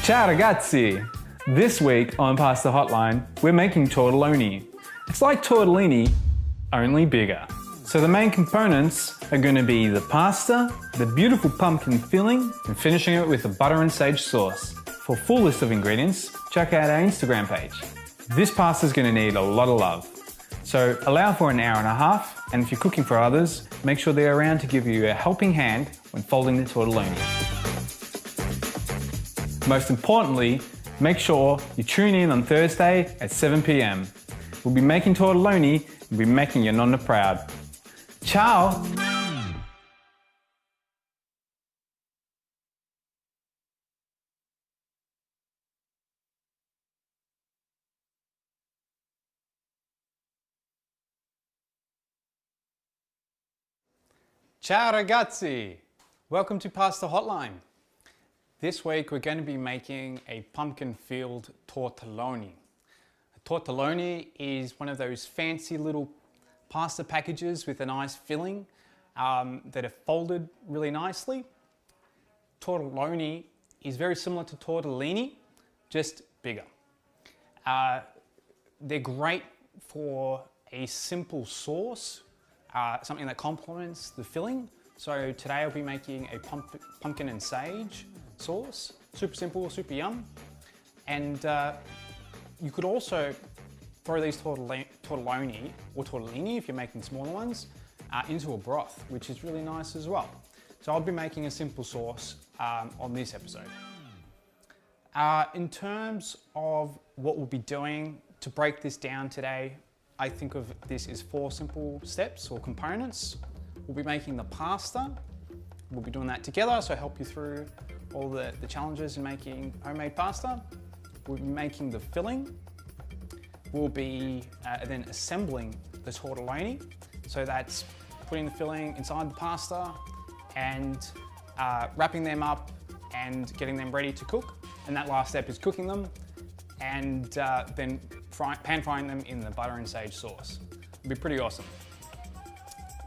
Ciao ragazzi! This week on Pasta Hotline, we're making tortelloni. It's like tortellini, only bigger. So the main components are going to be the pasta, the beautiful pumpkin filling, and finishing it with a butter and sage sauce. For a full list of ingredients, check out our Instagram page. This pasta is going to need a lot of love. So allow for an hour and a half, and if you're cooking for others, make sure they're around to give you a helping hand when folding the tortelloni. Most importantly, make sure you tune in on Thursday at 7 p.m. We'll be making tortelloni and we'll be making your nonna proud. Ciao! Ciao ragazzi! Welcome to Pasta Hotline. This week we're going to be making a pumpkin-filled tortelloni. A tortelloni is one of those fancy little pasta packages with a nice filling that are folded really nicely. Tortelloni is very similar to tortellini, just bigger. They're great for a simple sauce, something that complements the filling. So today I'll be making a pumpkin and sage sauce. Super simple, super yum. And you could also throw these tortelloni or tortellini, if you're making smaller ones, into a broth, which is really nice as well. So I'll be making a simple sauce on this episode. In terms of what we'll be doing to break this down today, I think of this as 4 simple steps or components. We'll be making the pasta. We'll be doing that together, so I'll help you through all the challenges in making homemade pasta. We'll be making the filling. We'll be then assembling the tortelloni. So that's putting the filling inside the pasta and wrapping them up and getting them ready to cook. And that last step is cooking them and then pan frying them in the butter and sage sauce. It'll be pretty awesome.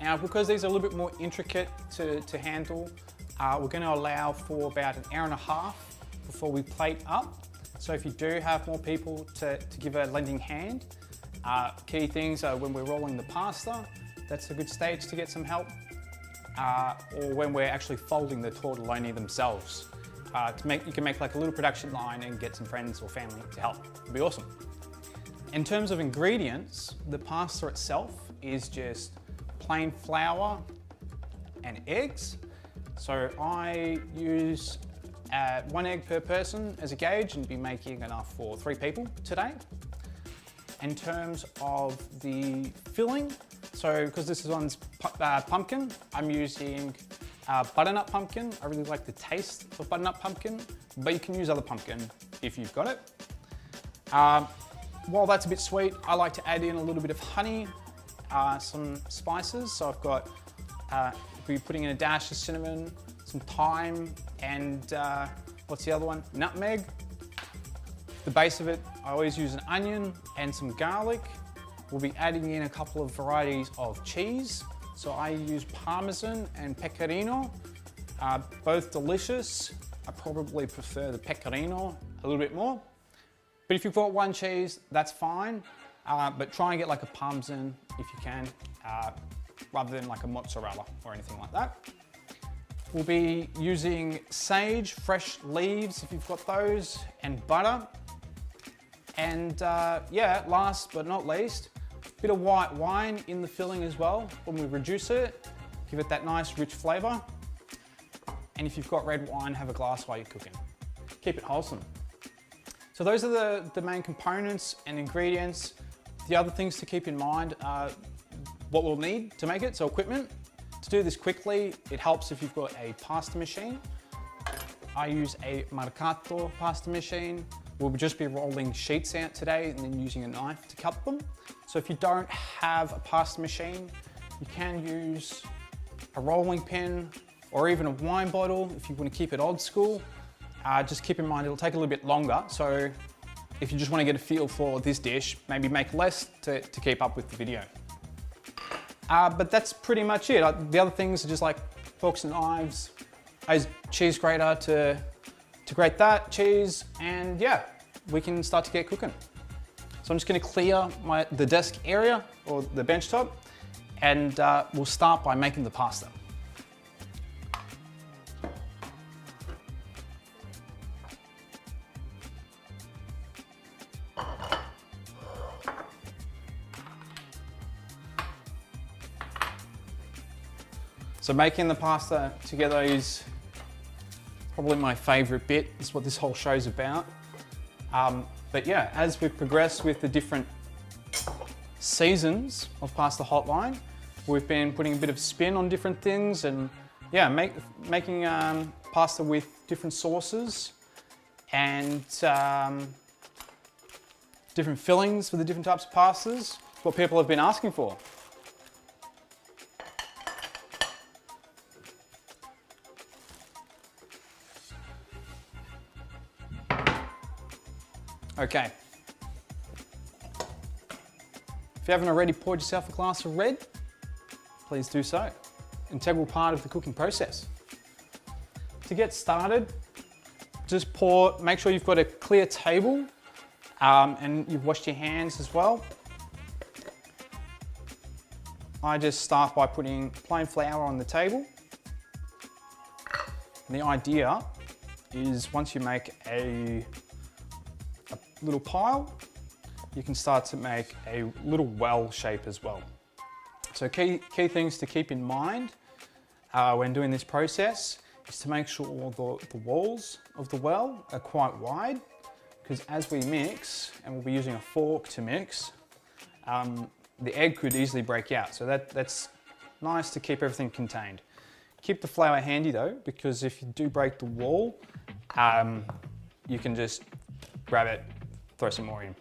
Now, because these are a little bit more intricate to handle, we're going to allow for about an hour and a half before we plate up. So if you do have more people to give a lending hand, key things are when we're rolling the pasta, that's a good stage to get some help, or when we're actually folding the tortelloni themselves. You can make like a little production line and get some friends or family to help. It'll be awesome. In terms of ingredients, the pasta itself is just plain flour and eggs. So I use 1 egg per person as a gauge and be making enough for 3 people today. In terms of the filling, so because this one's pumpkin, I'm using butternut pumpkin. I really like the taste of butternut pumpkin, but you can use other pumpkin if you've got it. While that's a bit sweet, I like to add in a little bit of honey, some spices. So I've got, we'll be putting in a dash of cinnamon, some thyme, and what's the other one? Nutmeg. The base of it, I always use an onion and some garlic. We'll be adding in a couple of varieties of cheese. So I use Parmesan and Pecorino, both delicious. I probably prefer the Pecorino a little bit more. But if you've got 1 cheese, that's fine. But try and get like a Parmesan if you can, rather than like a mozzarella or anything like that. We'll be using sage, fresh leaves if you've got those, and butter. And yeah, last but not least, a bit of white wine in the filling as well. When we reduce it, give it that nice rich flavor. And if you've got red wine, have a glass while you're cooking. Keep it wholesome. So those are the main components and ingredients. The other things to keep in mind are what we'll need to make it, so equipment. To do this quickly, it helps if you've got a pasta machine. I use a Mercato pasta machine. We'll just be rolling sheets out today and then using a knife to cut them. So if you don't have a pasta machine, you can use a rolling pin or even a wine bottle if you want to keep it old school. Just keep in mind it'll take a little bit longer, so if you just want to get a feel for this dish, maybe make less to keep up with the video. But that's pretty much it. The other things are just like forks and knives. I use cheese grater to grate that, cheese, and yeah, we can start to get cooking. So I'm just gonna clear the desk area, or the bench top, and we'll start by making the pasta. So making the pasta together is probably my favorite bit. It's what this whole show's about. But yeah, as we progress with the different seasons of Pasta Hotline, we've been putting a bit of spin on different things, and yeah, making pasta with different sauces and different fillings for the different types of pastas. What people have been asking for. Okay. If you haven't already poured yourself a glass of red, please do so. Integral part of the cooking process. To get started, just make sure you've got a clear table and you've washed your hands as well. I just start by putting plain flour on the table. And the idea is once you make a little pile, you can start to make a little well shape as well. So key things to keep in mind when doing this process is to make sure the walls of the well are quite wide, because as we mix, and we'll be using a fork to mix, the egg could easily break out. So that's nice to keep everything contained. Keep the flour handy though, because if you do break the wall, you can just grab it, throw some more in.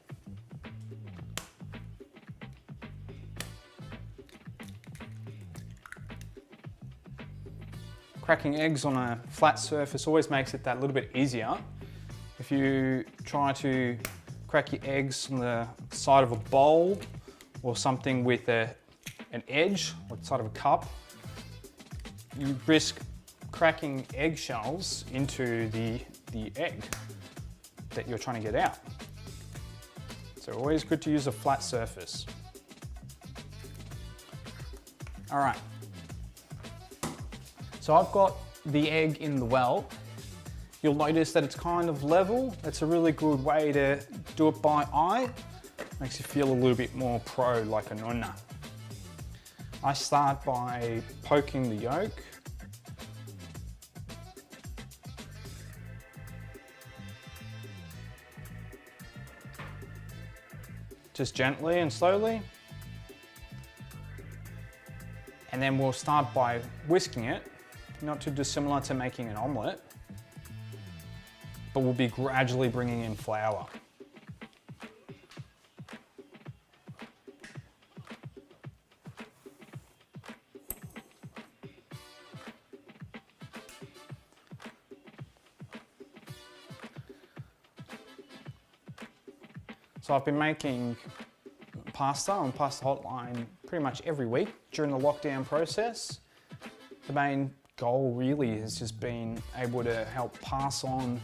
Cracking eggs on a flat surface always makes it that little bit easier. If you try to crack your eggs on the side of a bowl or something with an edge, or the side of a cup, you risk cracking eggshells into the egg that you're trying to get out. So always good to use a flat surface. All right. So I've got the egg in the well. You'll notice that it's kind of level. That's a really good way to do it by eye. Makes you feel a little bit more pro, like a nonna. I start by poking the yolk. Just gently and slowly. And then we'll start by whisking it, not too dissimilar to making an omelette, but we'll be gradually bringing in flour. So I've been making pasta on Pasta Hotline pretty much every week during the lockdown process. The main goal really has just been able to help pass on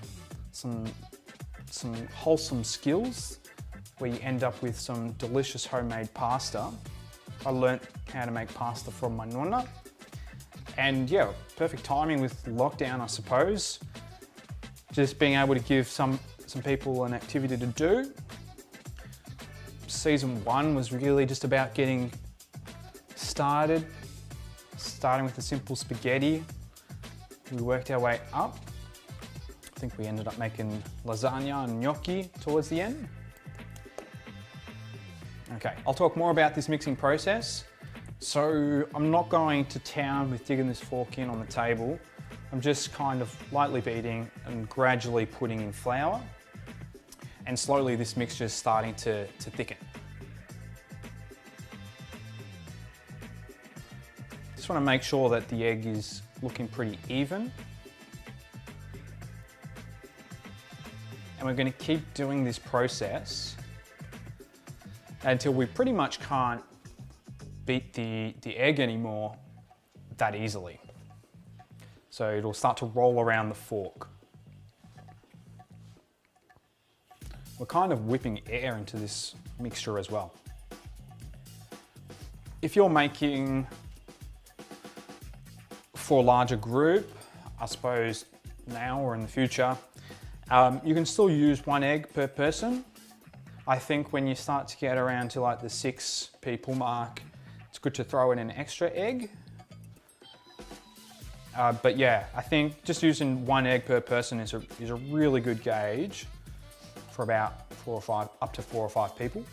some wholesome skills where you end up with some delicious homemade pasta. I learnt how to make pasta from my nonna, and yeah, perfect timing with lockdown, I suppose. Just being able to give some people an activity to do. Season 1 was really just about getting started, starting with a simple spaghetti. We worked our way up. I think we ended up making lasagna and gnocchi towards the end. Okay, I'll talk more about this mixing process. So I'm not going to town with digging this fork in on the table. I'm just kind of lightly beating and gradually putting in flour. And slowly this mixture is starting to thicken. Just want to make sure that the egg is looking pretty even. And we're going to keep doing this process until we pretty much can't beat the egg anymore that easily. So it'll start to roll around the fork. we're kind of whipping air into this mixture as well. If you're making for a larger group, I suppose now or in the future, you can still use 1 egg per person. I think when you start to get around to like the 6 people mark, it's good to throw in an extra egg. But yeah, I think just using 1 egg per person is a really good gauge for about 4 or 5, up to 4 or 5 people.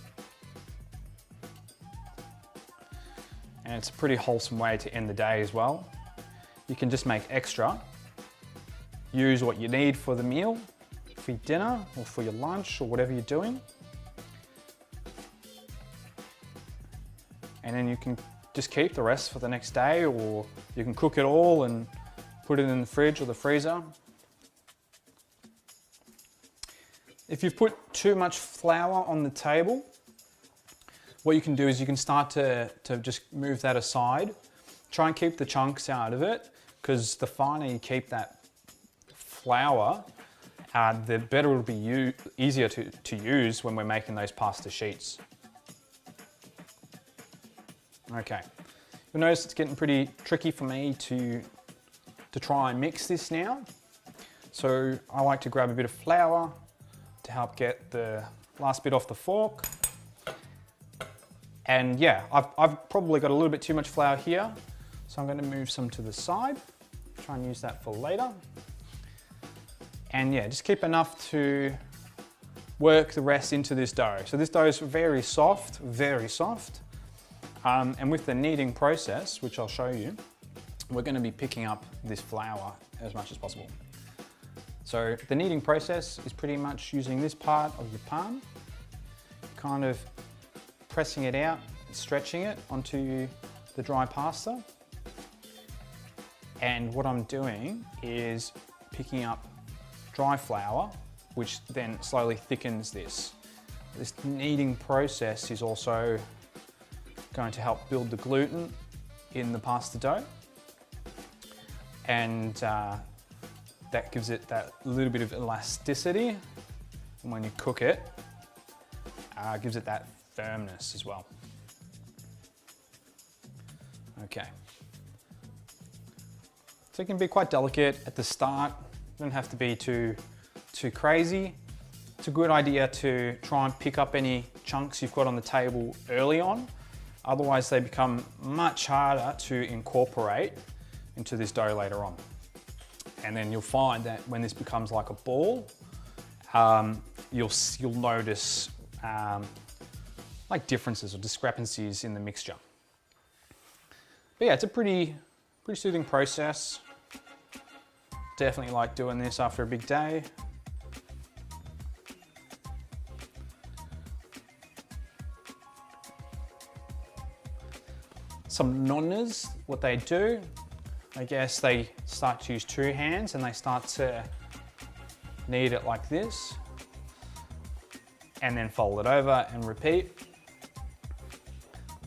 And it's a pretty wholesome way to end the day as well. You can just make extra, use what you need for the meal, for your dinner or for your lunch or whatever you're doing. And then you can just keep the rest for the next day, or you can cook it all and put it in the fridge or the freezer. If you've put too much flour on the table, what you can do is you can start to just move that aside. Try and keep the chunks out of it, because the finer you keep that flour, the better it'll be easier to use when we're making those pasta sheets. Okay, you'll notice it's getting pretty tricky for me to try and mix this now. So I like to grab a bit of flour to help get the last bit off the fork. And yeah, I've probably got a little bit too much flour here, so I'm going to move some to the side, try and use that for later. And yeah, just keep enough to work the rest into this dough. So this dough is very soft, very soft. And with the kneading process, which I'll show you, we're going to be picking up this flour as much as possible. So the kneading process is pretty much using this part of your palm, kind of pressing it out, stretching it onto the dry pasta. And what I'm doing is picking up dry flour, which then slowly thickens this. This kneading process is also going to help build the gluten in the pasta dough. And that gives it that little bit of elasticity. And when you cook it, gives it that firmness as well. Okay. So it can be quite delicate at the start. Don't have to be too crazy. It's a good idea to try and pick up any chunks you've got on the table early on. Otherwise they become much harder to incorporate into this dough later on. And then you'll find that when this becomes like a ball, you'll notice like differences or discrepancies in the mixture. But yeah, it's a pretty soothing process. Definitely like doing this after a big day. Some nonnas, what they do, I guess they start to use 2 hands and they start to knead it like this and then fold it over and repeat.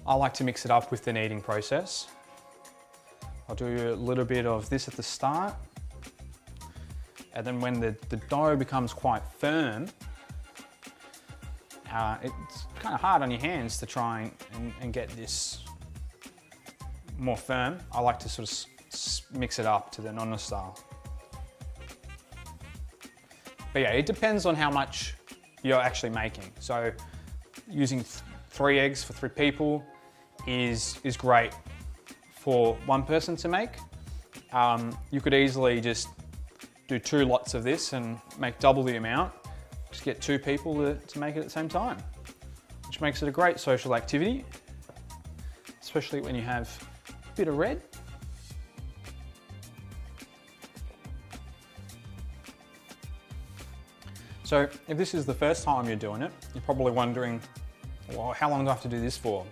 I like to mix it up with the kneading process. I'll do a little bit of this at the start, and then when the dough becomes quite firm, it's kind of hard on your hands to try and get this more firm. I like to sort of mix it up to the nonna style. But yeah, it depends on how much you're actually making. So using 3 eggs for 3 people is great for 1 person to make. You could easily just do 2 lots of this and make double the amount. Just get 2 people to make it at the same time, which makes it a great social activity, especially when you have a bit of red. So if this is the first time you're doing it, you're probably wondering, well, how long do I have to do this for?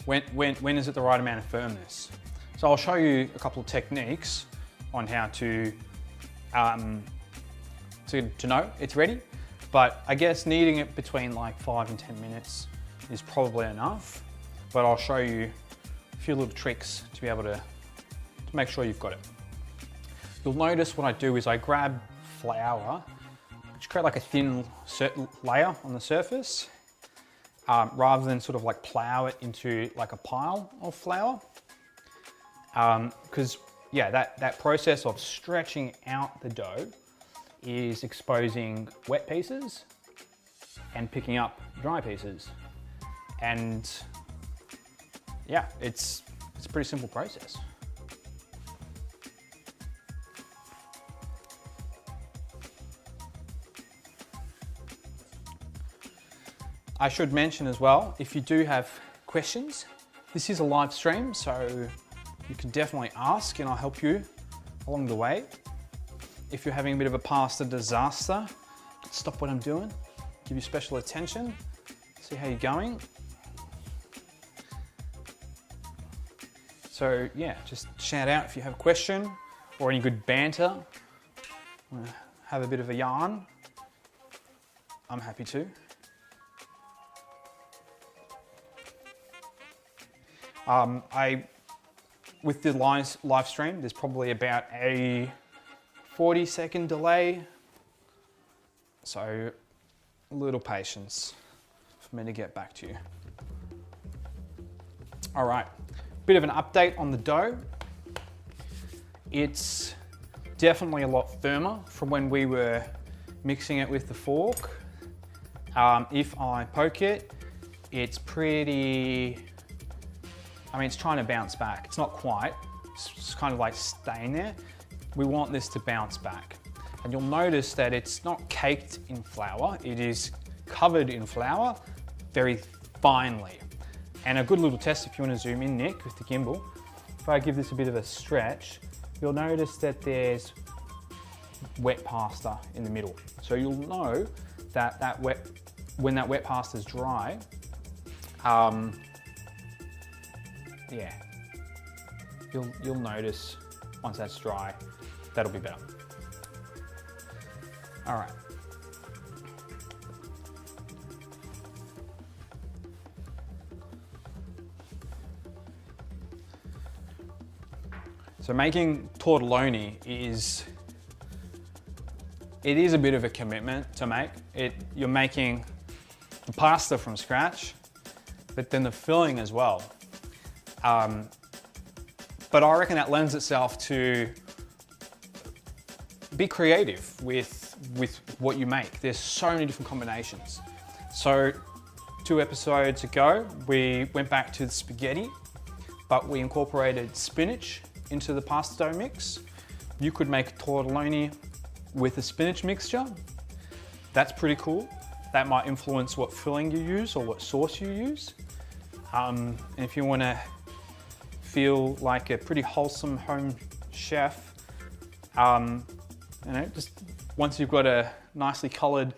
When is it the right amount of firmness? So I'll show you a couple of techniques on how to know it's ready. But I guess kneading it between like 5 and 10 minutes is probably enough. But I'll show you a few little tricks to be able to make sure you've got it. You'll notice what I do is I grab flour Just create like a thin layer on the surface, rather than sort of like plow it into like a pile of flour. Because yeah, that process of stretching out the dough is exposing wet pieces and picking up dry pieces. And yeah, it's a pretty simple process. I should mention as well, if you do have questions, this is a live stream, so you can definitely ask and I'll help you along the way. If you're having a bit of a pasta disaster, stop what I'm doing, give you special attention, see how you're going. So yeah, just shout out if you have a question or any good banter, have a bit of a yarn, I'm happy to. With the live stream, there's probably about a 40-second delay. So a little patience for me to get back to you. All right, bit of an update on the dough. It's definitely a lot firmer from when we were mixing it with the fork. If I poke it, it's pretty, I mean, it's trying to bounce back. It's not quite, it's just kind of like staying there. We want this to bounce back. And you'll notice that it's not caked in flour, it is covered in flour very finely. And a good little test, if you want to zoom in, Nick, with the gimbal, if I give this a bit of a stretch, you'll notice that there's wet pasta in the middle. So you'll know that when that wet pasta is dry, yeah, you'll notice once that's dry, that'll be better. All right. So making tortelloni is a bit of a commitment to make. You're making the pasta from scratch, but then the filling as well. But I reckon that lends itself to be creative with what you make. There's so many different combinations. So 2 episodes ago, we went back to the spaghetti, but we incorporated spinach into the pasta dough mix. You could make tortelloni with a spinach mixture. That's pretty cool. That might influence what filling you use or what sauce you use. And if you want to feel like a pretty wholesome home chef, you know, just once you've got a nicely coloured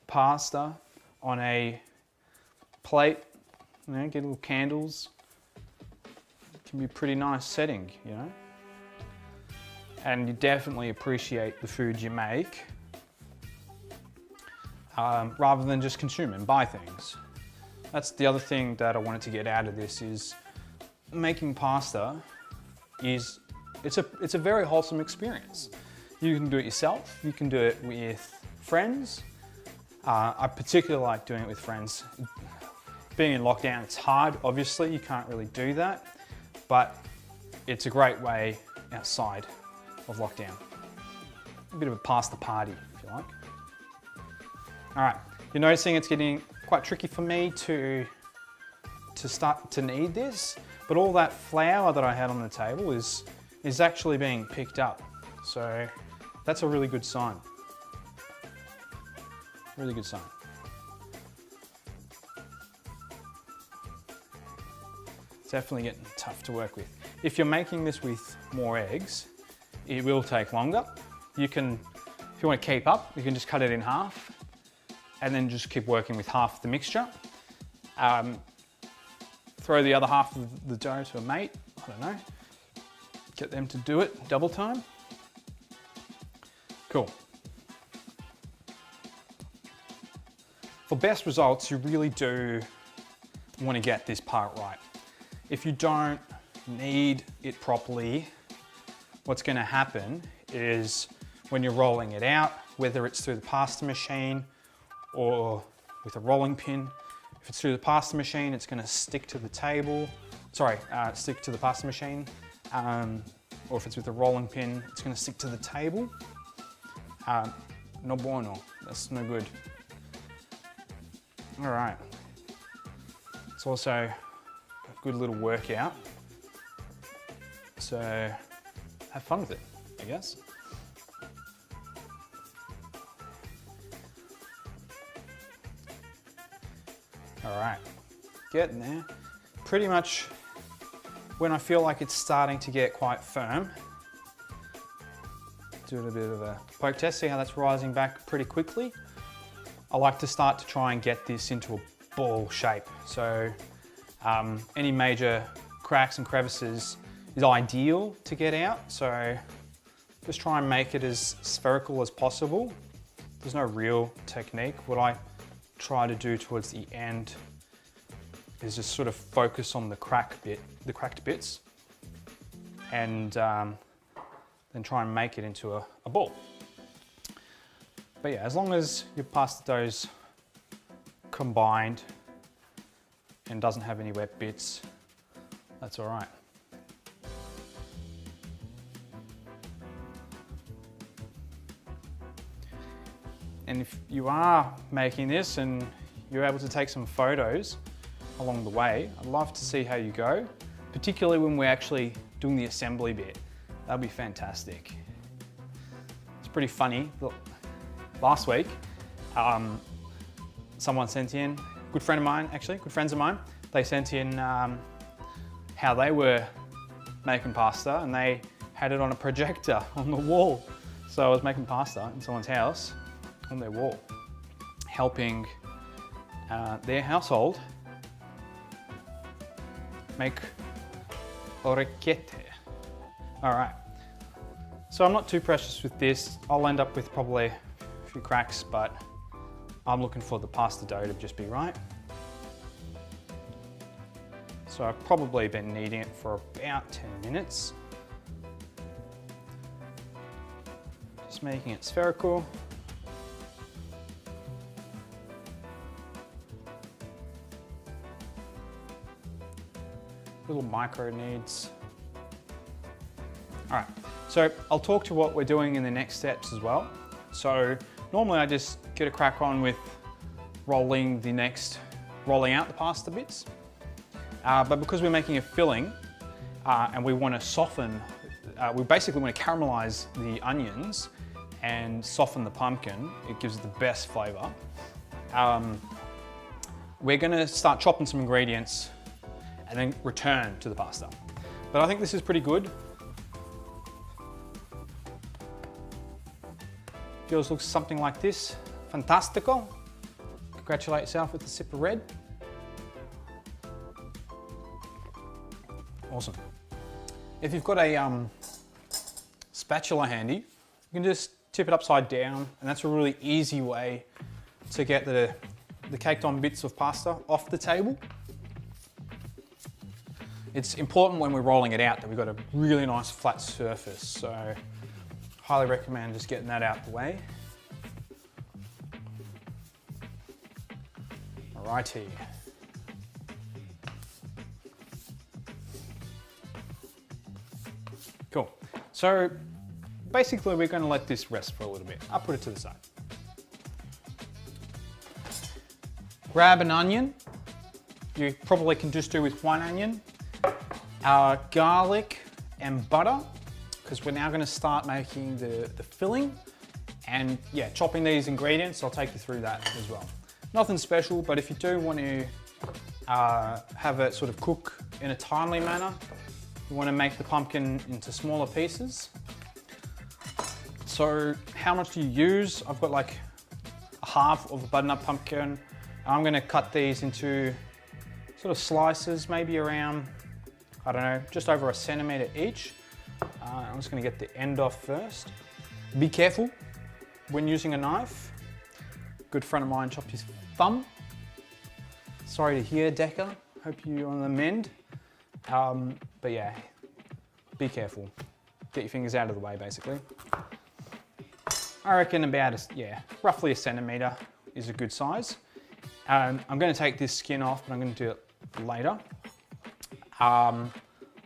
pasta on a plate, you know, get little candles. It can be a pretty nice setting, you know. And you definitely appreciate the food you make, rather than just consume and buy things. That's the other thing that I wanted to get out of this is making pasta it's a very wholesome experience. You can do it yourself, you can do it with friends. I particularly like doing it with friends. Being in lockdown, it's hard, obviously, you can't really do that, but it's a great way outside of lockdown. A bit of a pasta party, if you like. All right, you're noticing it's getting quite tricky for me to start to knead this, but all that flour that I had on the table is actually being picked up. So that's a really good sign. Really good sign. It's definitely getting tough to work with. If you're making this with more eggs, it will take longer. You can, if you want to keep up, you can just cut it in half and then just keep working with half the mixture. Throw the other half of the dough to a mate, I don't know. Get them to do it double time. Cool. For best results, you really do want to get this part right. If you don't knead it properly, what's going to happen is when you're rolling it out, whether it's through the pasta machine or with a rolling pin. If it's through the pasta machine, it's gonna stick to the table. Sorry, stick to the pasta machine. Or if it's with a rolling pin, it's gonna stick to the table. No bueno, that's no good. All right. It's also a good little workout. So have fun with it, I guess. All right, getting there. Pretty much when I feel like it's starting to get quite firm, do a bit of a poke test, see how that's rising back pretty quickly. I like to start to try and get this into a ball shape. So any major cracks and crevices is ideal to get out. So just try and make it as spherical as possible. There's no real technique. What I try to do towards the end is just sort of focus on the cracked bits, and then try and make it into a ball. But yeah, as long as your pasta dough's combined and doesn't have any wet bits, that's all right. And if you are making this and you're able to take some photos along the way, I'd love to see how you go, particularly when we're actually doing the assembly bit. That'd be fantastic. It's pretty funny. Look, last week, someone sent in, good friend of mine actually, good friends of mine, they sent in how they were making pasta, and they had it on a projector on the wall. So I was making pasta in someone's house on their wall, helping their household make orecchiette. All right, so I'm not too precious with this. I'll end up with probably a few cracks, but I'm looking for the pasta dough to just be right. So I've probably been kneading it for about 10 minutes. Just making it spherical. Little micro kneads. All right, so I'll talk to what we're doing in the next steps as well. So normally I just get a crack on with rolling out the pasta bits. But because we're making a filling and we want to soften, we basically want to caramelize the onions and soften the pumpkin. It gives it the best flavor. We're going to start chopping some ingredients and then return to the pasta. But I think this is pretty good. Yours looks something like this. Fantastico. Congratulate yourself with a sip of red. Awesome. If you've got a spatula handy, you can just tip it upside down, and that's a really easy way to get the caked on bits of pasta off the table. It's important when we're rolling it out that we've got a really nice flat surface, so highly recommend just getting that out the way. Alrighty. Cool. So basically we're going to let this rest for a little bit. I'll put it to the side. Grab an onion. You probably can just do with one onion. Garlic and butter, because we're now going to start making the filling. And yeah, chopping these ingredients, I'll take you through that as well. Nothing special, but if you do want to have it sort of cook in a timely manner, you want to make the pumpkin into smaller pieces. So how much do you use? I've got like a half of a butternut pumpkin. I'm going to cut these into sort of slices, maybe around, I don't know, just over 1 centimeter each. I'm just going to get the end off first. Be careful when using a knife. A good friend of mine chopped his thumb. Sorry to hear, Decker. Hope you're on the mend. But yeah, be careful. Get your fingers out of the way, basically. I reckon about, roughly a centimetre is a good size. I'm going to take this skin off, but I'm going to do it later.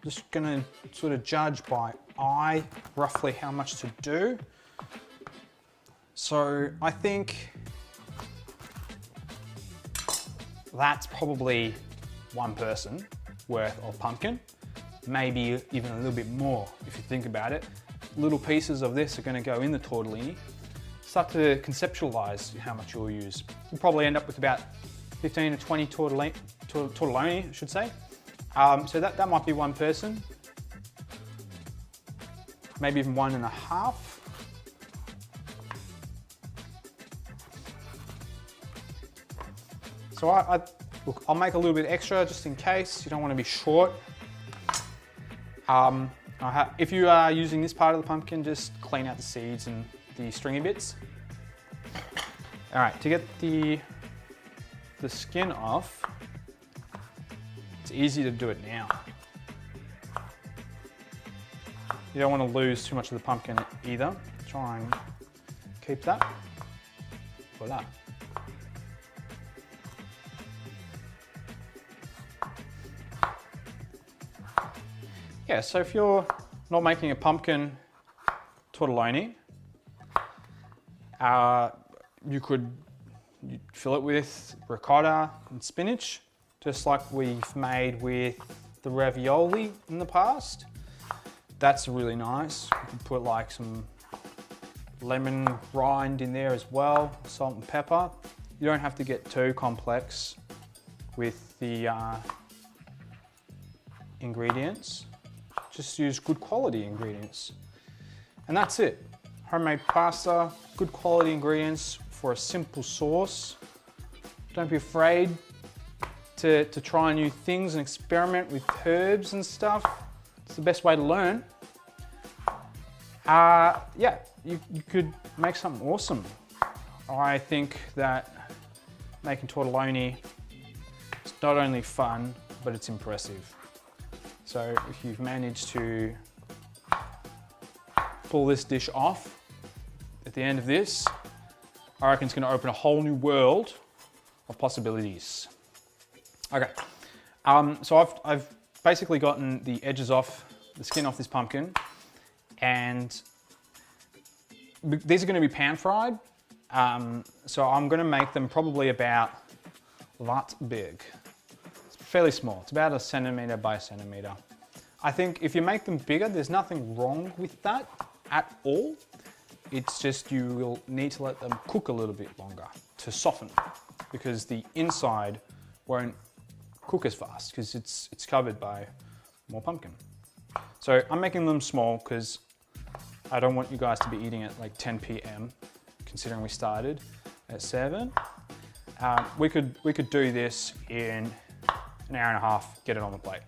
Just going to sort of judge by eye roughly how much to do. So I think that's probably one person worth of pumpkin, maybe even a little bit more if you think about it. Little pieces of this are going to go in the tortellini. Start to conceptualize how much you'll use. You'll probably end up with about 15 to 20 tortelloni, I should say. So that might be one person, maybe even 1.5. So look, I'll make a little bit extra just in case you don't want to be short. If you are using this part of the pumpkin, just clean out the seeds and the stringy bits. All right, to get the skin off, it's easy to do it now. You don't want to lose too much of the pumpkin either. Try and keep that. Voila. Yeah, so if you're not making a pumpkin tortelloni, you could fill it with ricotta and spinach, just like we've made with the ravioli in the past. That's really nice. You can put like some lemon rind in there as well, salt and pepper. You don't have to get too complex with the ingredients. Just use good quality ingredients. And that's it. Homemade pasta, good quality ingredients for a simple sauce. Don't be afraid to try new things and experiment with herbs and stuff. It's the best way to learn. Yeah, you could make something awesome. I think that making tortelloni is not only fun, but it's impressive. So if you've managed to pull this dish off at the end of this, I reckon it's going to open a whole new world of possibilities. Okay, so I've basically gotten the edges off, the skin off this pumpkin, and these are going to be pan fried. So I'm going to make them probably about that big. It's fairly small. It's about 1 centimetre by 1 centimetre. I think if you make them bigger, there's nothing wrong with that at all. It's just you will need to let them cook a little bit longer to soften, because the inside won't cook as fast because it's covered by more pumpkin. So I'm making them small because I don't want you guys to be eating at like 10 p.m. considering we started at 7. We could do this in an hour and a half, get it on the plate.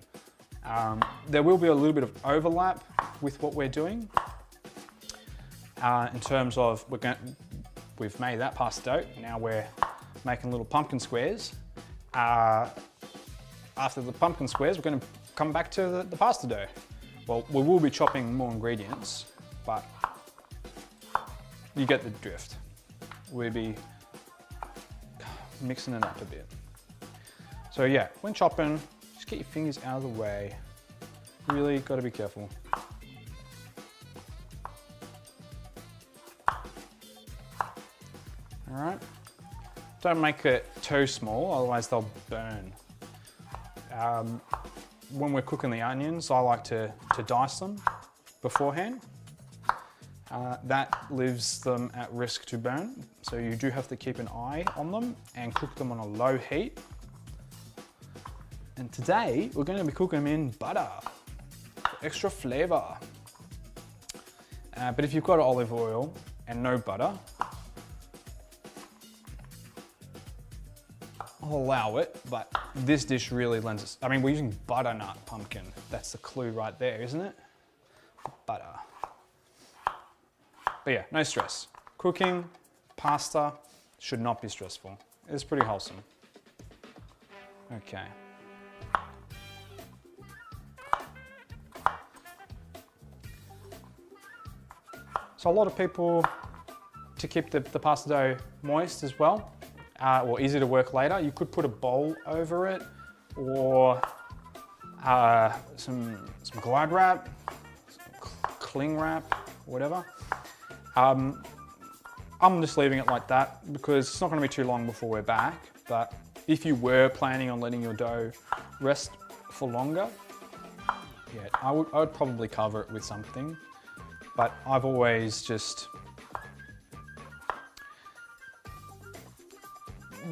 There will be a little bit of overlap with what we're doing in terms of we've made that pasta dough. Now we're making little pumpkin squares. After the pumpkin squares, we're going to come back to the pasta dough. Well, we will be chopping more ingredients, but you get the drift. We'll be mixing it up a bit. So yeah, when chopping, just get your fingers out of the way. Really got to be careful. All right. Don't make it too small, otherwise they'll burn. When we're cooking the onions, I like to dice them beforehand. That leaves them at risk to burn, so you do have to keep an eye on them and cook them on a low heat. And today, we're going to be cooking them in butter for extra flavor. But if you've got olive oil and no butter, I'll allow it, but this dish really lends us. I mean, we're using butternut pumpkin. That's the clue right there, isn't it? Butter. But yeah, no stress. Cooking pasta should not be stressful. It's pretty wholesome. Okay. So a lot of people to keep the pasta dough moist as well, or easy to work later, you could put a bowl over it, or some glad wrap, cling wrap, whatever. I'm just leaving it like that because it's not going to be too long before we're back. But if you were planning on letting your dough rest for longer, yeah, I would probably cover it with something. But I've always just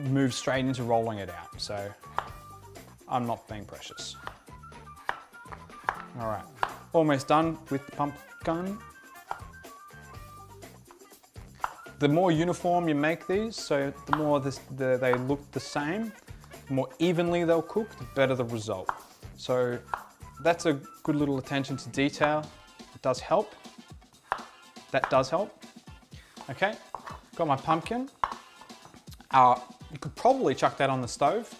moved straight into rolling it out. So I'm not being precious. All right, almost done with the pumpkin. The more uniform you make these, so the more they look the same, the more evenly they'll cook, the better the result. So that's a good little attention to detail. It does help. That does help. Okay, got my pumpkin. You could probably chuck that on the stove.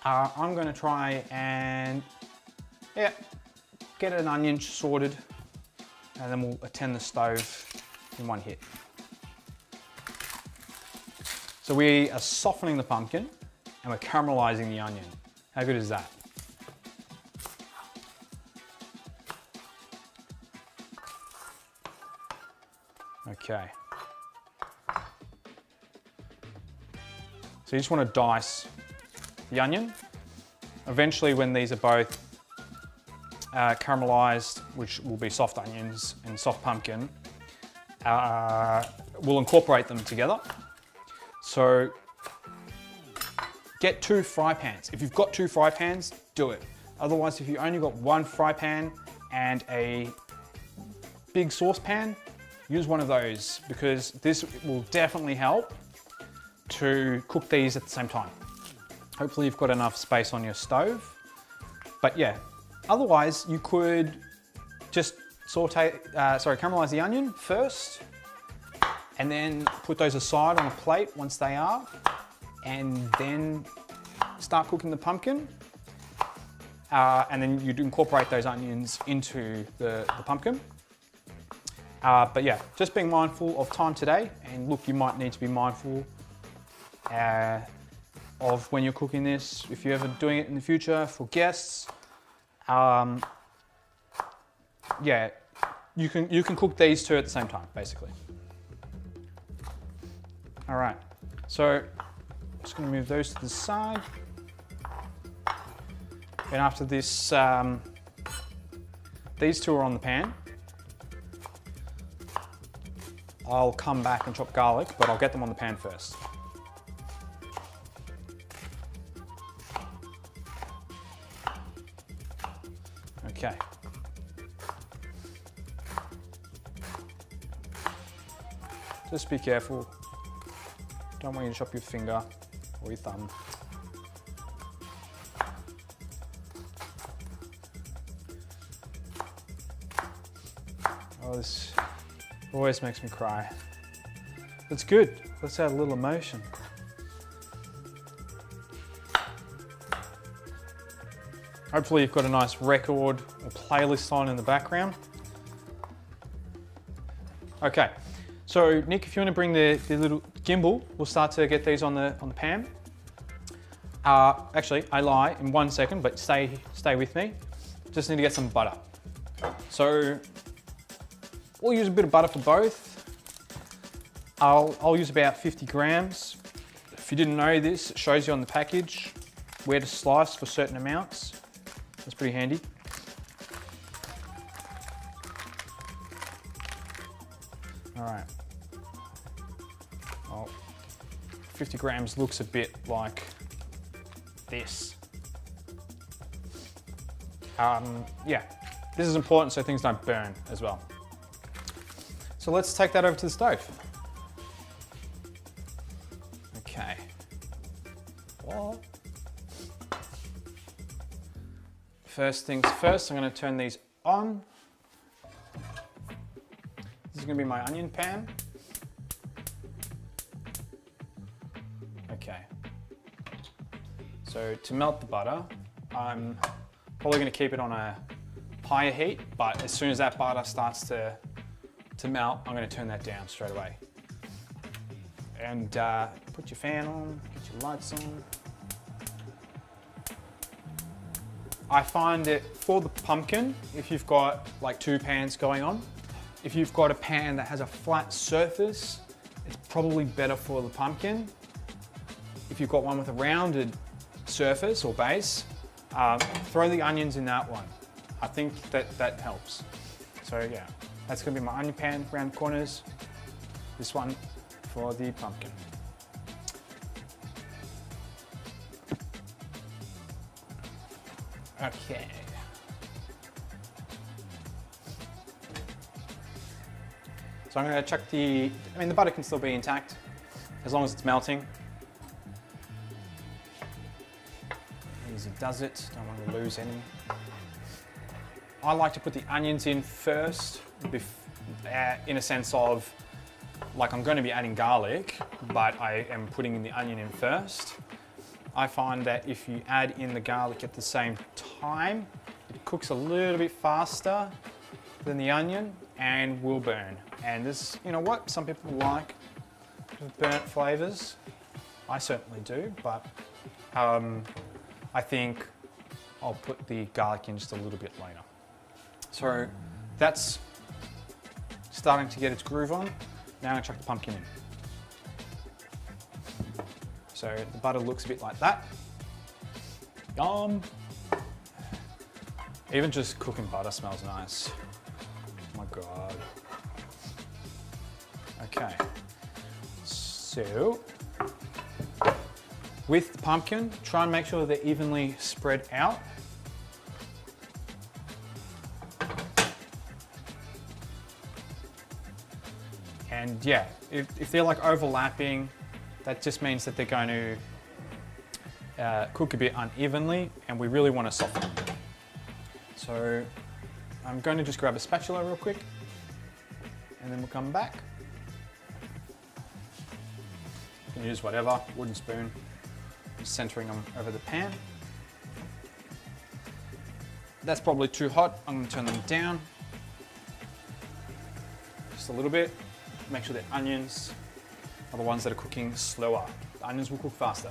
I'm gonna try and, yeah, get an onion sorted, and then we'll attend the stove in one hit. So we are softening the pumpkin and we're caramelizing the onion. How good is that? Okay. So you just want to dice the onion. Eventually, when these are both caramelized, which will be soft onions and soft pumpkin, we'll incorporate them together. So get 2 fry pans. If you've got 2 fry pans, do it. Otherwise, if you only got 1 fry pan and a big saucepan, use one of those because this will definitely help to cook these at the same time. Hopefully you've got enough space on your stove. But yeah, otherwise you could just caramelize the onion first, and then put those aside on a plate once they are, and then start cooking the pumpkin. And then you'd incorporate those onions into the pumpkin. But yeah, just being mindful of time today, and look, you might need to be mindful of when you're cooking this, if you're ever doing it in the future for guests. Yeah, you can cook these 2 at the same time, basically. All right, so I'm just gonna move those to the side. And after this, these 2 are on the pan. I'll come back and chop garlic, but I'll get them on the pan first. Okay. Just be careful. Don't want you to chop your finger or your thumb. Oh, this always makes me cry. It's good. Let's add a little emotion. Hopefully you've got a nice record or playlist on in the background. Okay, so Nick, if you want to bring the little gimbal, we'll start to get these on the pan. Actually, I lie in 1 second, but stay with me. Just need to get some butter. So we'll use a bit of butter for both. I'll use about 50 grams. If you didn't know this, it shows you on the package where to slice for certain amounts. That's pretty handy. All right. Well, 50 grams looks a bit like this. Yeah, this is important so things don't burn as well. So let's take that over to the stove. Okay. Well, first things first, I'm going to turn these on. This is going to be my onion pan. Okay. So to melt the butter, I'm probably going to keep it on a higher heat, but as soon as that butter starts to melt, I'm going to turn that down straight away. And put your fan on, get your lights on. I find it for the pumpkin, if you've got like 2 pans going on, if you've got a pan that has a flat surface, it's probably better for the pumpkin. If you've got one with a rounded surface or base, throw the onions in that one. I think that helps. So yeah, that's gonna be my onion pan, round corners. This one for the pumpkin. Okay. So I'm gonna chuck the butter can still be intact as long as it's melting. Easy does it, don't want to lose any. I like to put the onions in first, in a sense of, like I'm going to be adding garlic, but I am putting in the onion in first. I find that if you add in the garlic at the same time, it cooks a little bit faster than the onion and will burn. And this, you know what, some people like burnt flavors. I certainly do, but I think I'll put the garlic in just a little bit later. So that's starting to get its groove on. Now I'm gonna chuck the pumpkin in. So the butter looks a bit like that. Yum. Even just cooking butter smells nice. Oh my God. Okay. So with the pumpkin, try and make sure they're evenly spread out. And yeah, if they're like overlapping, that just means that they're going to cook a bit unevenly, and we really want to soften them. So I'm going to just grab a spatula real quick, and then we'll come back. You can use whatever, wooden spoon, just centering them over the pan. That's probably too hot. I'm going to turn them down just a little bit. Make sure the onions are the ones that are cooking slower. The onions will cook faster.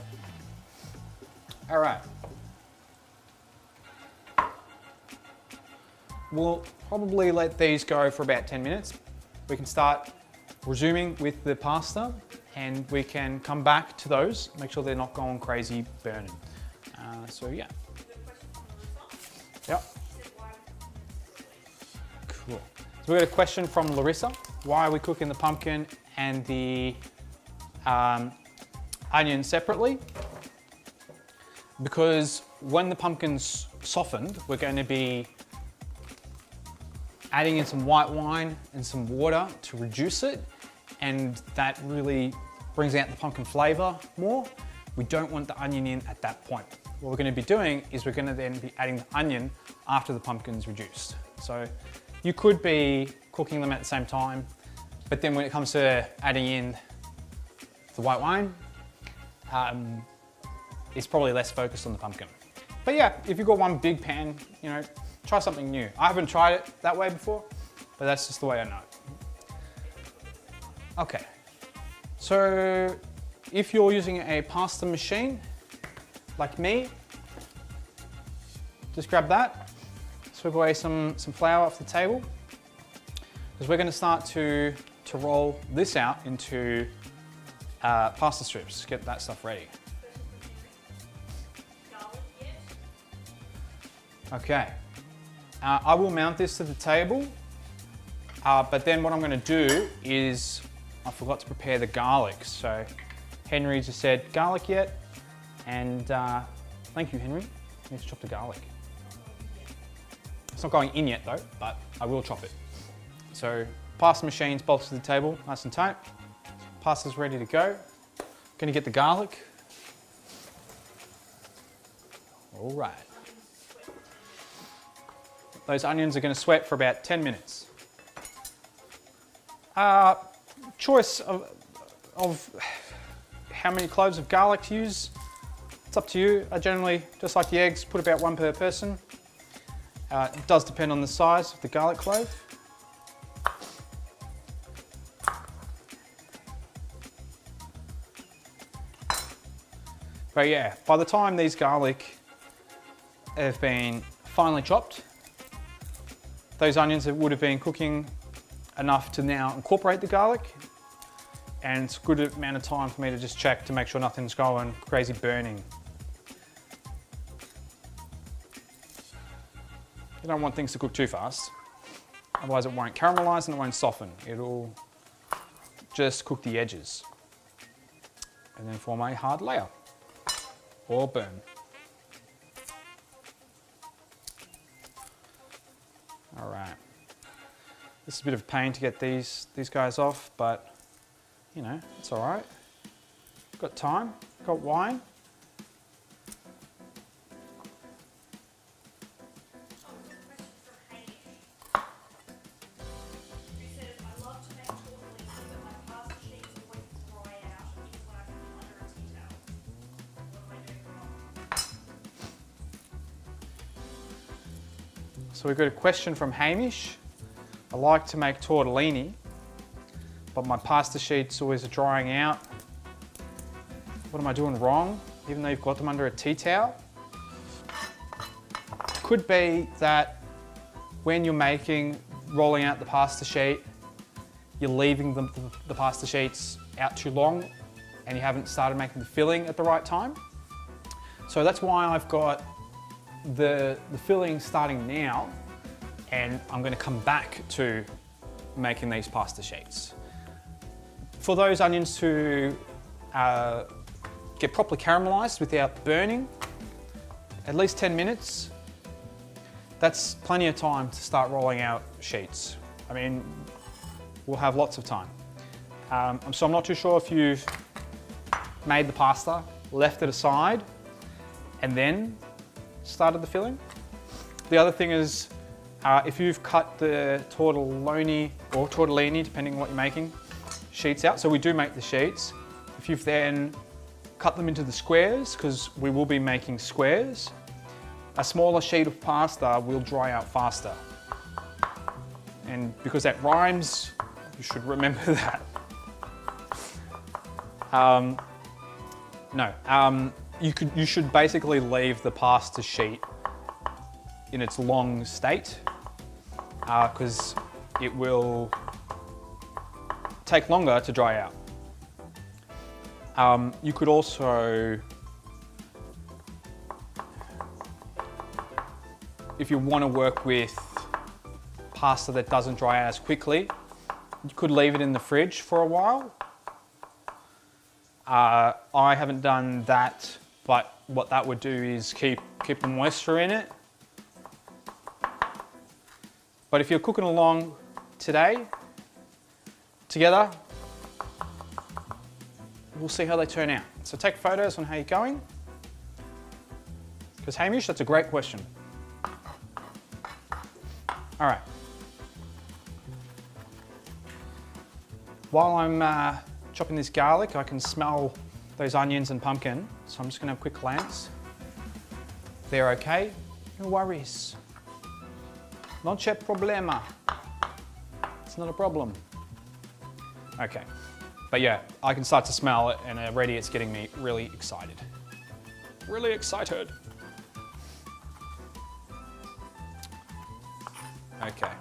All right. We'll probably let these go for about 10 minutes. We can start resuming with the pasta, and we can come back to those, make sure they're not going crazy burning. So yeah. Yep. Cool. So we got a question from Larissa. Why are we cooking the pumpkin and the onion separately? Because when the pumpkin's softened, we're going to be adding in some white wine and some water to reduce it, and that really brings out the pumpkin flavor more. We don't want the onion in at that point. What we're going to be doing is we're going to then be adding the onion after the pumpkin's reduced. So you could be cooking them at the same time, but then when it comes to adding in the white wine, it's probably less focused on the pumpkin. But yeah, if you've got one big pan, you know, try something new. I haven't tried it that way before, but that's just the way I know it. Okay, so if you're using a pasta machine, like me, just grab that, sweep away some flour off the table, because we're going to start to roll this out into pasta strips. Get that stuff ready. Okay, I will mount this to the table, but then what I'm going to do is, I forgot to prepare the garlic. So Henry just said, garlic yet? And thank you, Henry. I need to chop the garlic. It's not going in yet though, but I will chop it. So pasta machine's bolted to the table, nice and tight. Pasta's ready to go. Gonna get the garlic. All right. Those onions are gonna sweat for about 10 minutes. Choice of how many cloves of garlic to use, it's up to you. I generally, just like the eggs, put about 1 per person. It does depend on the size of the garlic clove. But yeah, by the time these garlic have been finely chopped, those onions would have been cooking enough to now incorporate the garlic, and it's a good amount of time for me to just check to make sure nothing's going crazy burning. You don't want things to cook too fast, otherwise it won't caramelize and it won't soften. It'll just cook the edges and then form a hard layer or burn. All right. This is a bit of a pain to get these guys off, but you know, it's all right. Got time, got wine. So we've got a question from Hamish. I like to make tortellini, but my pasta sheets always are drying out. What am I doing wrong, even though you've got them under a tea towel? Could be that when you're rolling out the pasta sheet, you're leaving the pasta sheets out too long and you haven't started making the filling at the right time. So that's why I've got the filling starting now, and I'm going to come back to making these pasta sheets. For those onions to get properly caramelized without burning, at least 10 minutes, that's plenty of time to start rolling out sheets. I mean, we'll have lots of time. So I'm not too sure if you've made the pasta, left it aside, and then started the filling. The other thing is, if you've cut the tortelloni or tortellini, depending on what you're making, sheets out, so we do make the sheets. If you've then cut them into the squares, because we will be making squares, a smaller sheet of pasta will dry out faster. And because that rhymes, you should remember that. You should basically leave the pasta sheet in its long state, because it will take longer to dry out. You could also, if you want to work with pasta that doesn't dry out as quickly, you could leave it in the fridge for a while. I haven't done that, but what that would do is keep the moisture in it. But if you're cooking along today, together, we'll see how they turn out. So take photos on how you're going. Because Hamish, that's a great question. All right. While I'm chopping this garlic, I can smell those onions and pumpkin. So I'm just gonna have a quick glance. They're okay, no worries. Non c'è problema. It's not a problem. Okay, but yeah, I can start to smell it, and already it's getting me really excited. Really excited. Okay,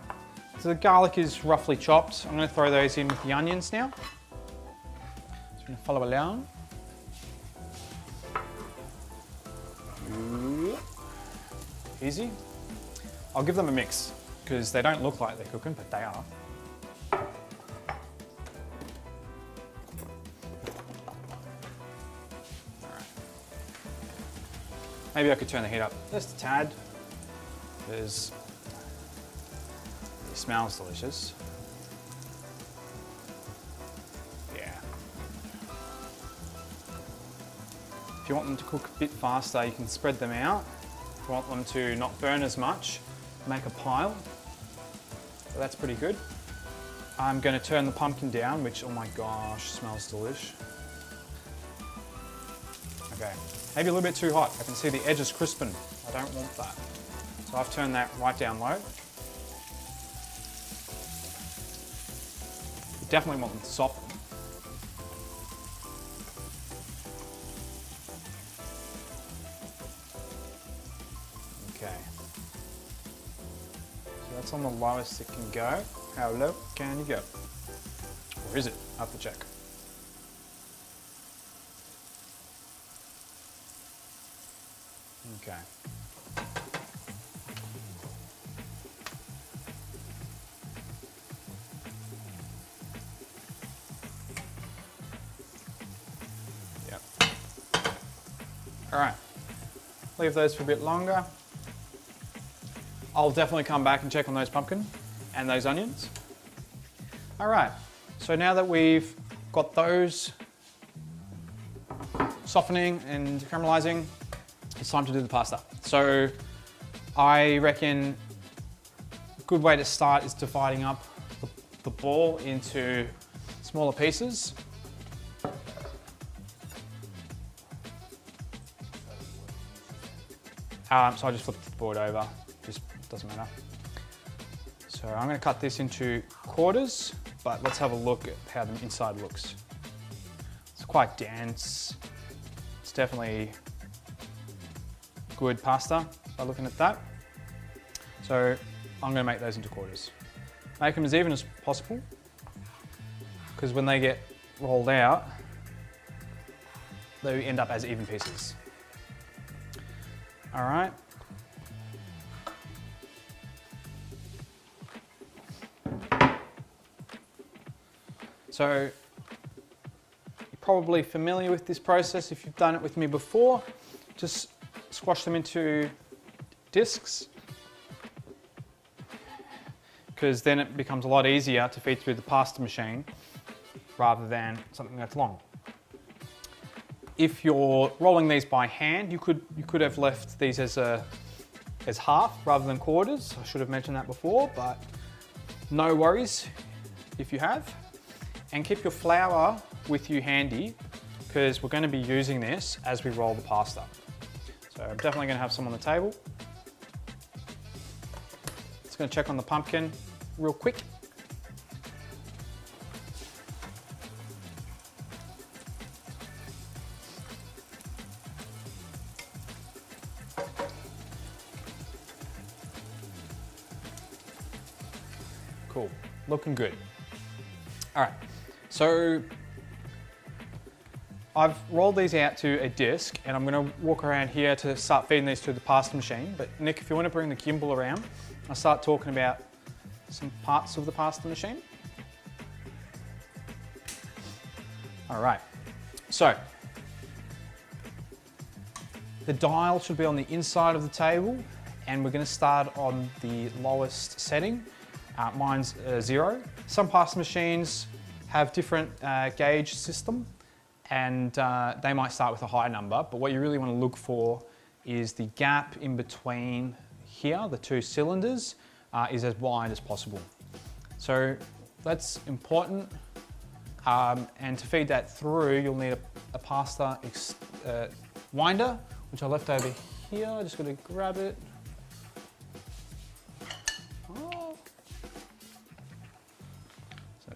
so the garlic is roughly chopped. I'm gonna throw those in with the onions now. Just gonna follow along. Easy. I'll give them a mix, because they don't look like they're cooking, but they are. Maybe I could turn the heat up just a tad, because it smells delicious. Yeah. If you want them to cook a bit faster, you can spread them out. If you want them to not burn as much, make a pile. So that's pretty good. I'm going to turn the pumpkin down, which, oh my gosh, smells delish. Okay, maybe a little bit too hot. I can see the edges crisping. I don't want that. So I've turned that right down low. You definitely want them to soften. That's on the lowest it can go. How low can you go? Or is it? I have to check. Okay. Yep. All right. Leave those for a bit longer. I'll definitely come back and check on those pumpkin and those onions. All right, so now that we've got those softening and caramelizing, it's time to do the pasta. So I reckon a good way to start is dividing up the ball into smaller pieces. So I just flip the board over, just doesn't matter. So I'm going to cut this into quarters, but let's have a look at how the inside looks. It's quite dense. It's definitely good pasta by looking at that. So I'm going to make those into quarters. Make them as even as possible, because when they get rolled out, they end up as even pieces. All right. So you're probably familiar with this process if you've done it with me before. Just squash them into discs, because then it becomes a lot easier to feed through the pasta machine rather than something that's long. If you're rolling these by hand, you could have left these as half rather than quarters. I should have mentioned that before, but no worries if you have. And keep your flour with you handy, because we're going to be using this as we roll the pasta. So I'm definitely going to have some on the table. Just going to check on the pumpkin real quick. Cool, looking good. All right, so I've rolled these out to a disc, and I'm going to walk around here to start feeding these through the pasta machine. But Nick, if you want to bring the gimbal around, I'll start talking about some parts of the pasta machine. All right, so the dial should be on the inside of the table, and we're going to start on the lowest setting. Mine's 0. Some pasta machines have different gauge system, and they might start with a high number, but what you really want to look for is the gap in between here, the two cylinders, is as wide as possible. So that's important, and to feed that through, you'll need a pasta winder, which I left over here. I'm just going to grab it.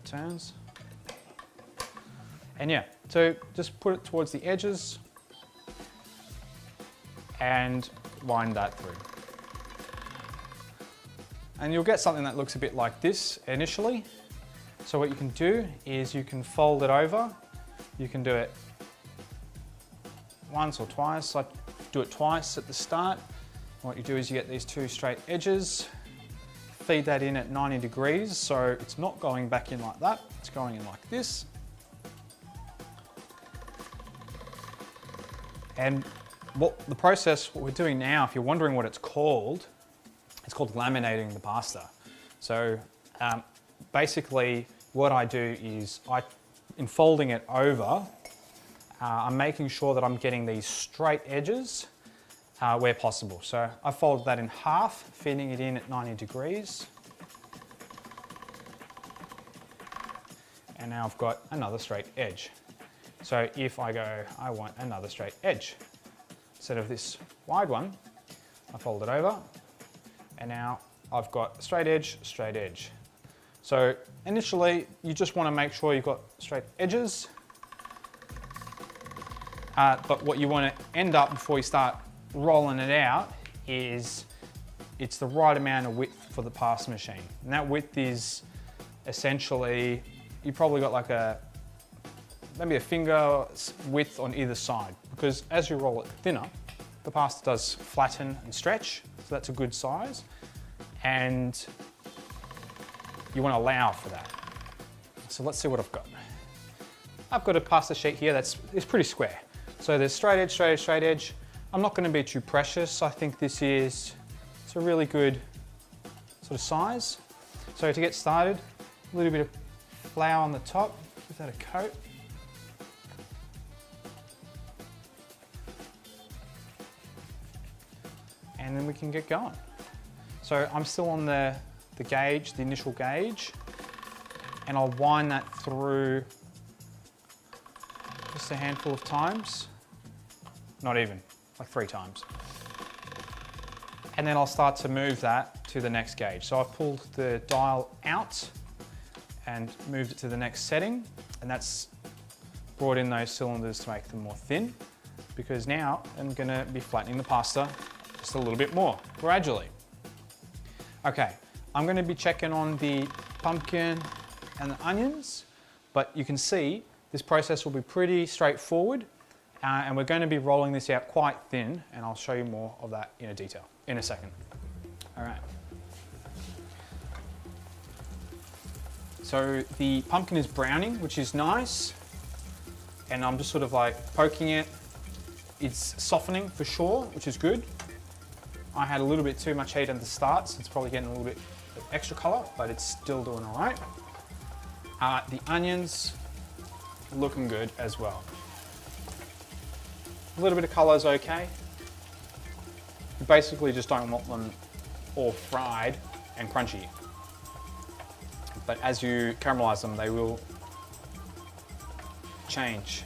Turns. And yeah, so just put it towards the edges and wind that through. And you'll get something that looks a bit like this initially. So what you can do is you can fold it over. You can do it once or twice. I do it twice at the start. What you do is you get these two straight edges. Feed that in at 90 degrees, so it's not going back in like that, it's going in like this. And what we're doing now, if you're wondering what it's called laminating the pasta. So basically what I do is, in folding it over, I'm making sure that I'm getting these straight edges where possible. So I folded that in half, feeding it in at 90 degrees. And now I've got another straight edge. So if I go, I want another straight edge. Instead of this wide one, I fold it over, and now I've got straight edge, straight edge. So initially, you just want to make sure you've got straight edges, but what you want to end up before you start rolling it out is it's the right amount of width for the pasta machine. And that width is essentially, you probably got like maybe a finger width on either side, because as you roll it thinner, the pasta does flatten and stretch, so that's a good size. And you want to allow for that. So let's see what I've got. I've got a pasta sheet here it's pretty square. So there's straight edge, straight edge, straight edge. I'm not going to be too precious. I think it's a really good sort of size. So to get started, a little bit of flour on the top, give that a coat. And then we can get going. So I'm still on the gauge, the initial gauge, and I'll wind that through just a handful of times. Not even, like 3 times. And then I'll start to move that to the next gauge. So I've pulled the dial out and moved it to the next setting, and that's brought in those cylinders to make them more thin, because now I'm gonna be flattening the pasta just a little bit more, gradually. Okay, I'm gonna be checking on the pumpkin and the onions, but you can see this process will be pretty straightforward, and we're going to be rolling this out quite thin, and I'll show you more of that in detail in a second. All right. So the pumpkin is browning, which is nice, and I'm just sort of like poking it. It's softening for sure, which is good. I had a little bit too much heat at the start, so it's probably getting a little bit of extra color, but it's still doing all right. The onions, looking good as well. A little bit of color is okay. You basically just don't want them all fried and crunchy. But as you caramelize them, they will change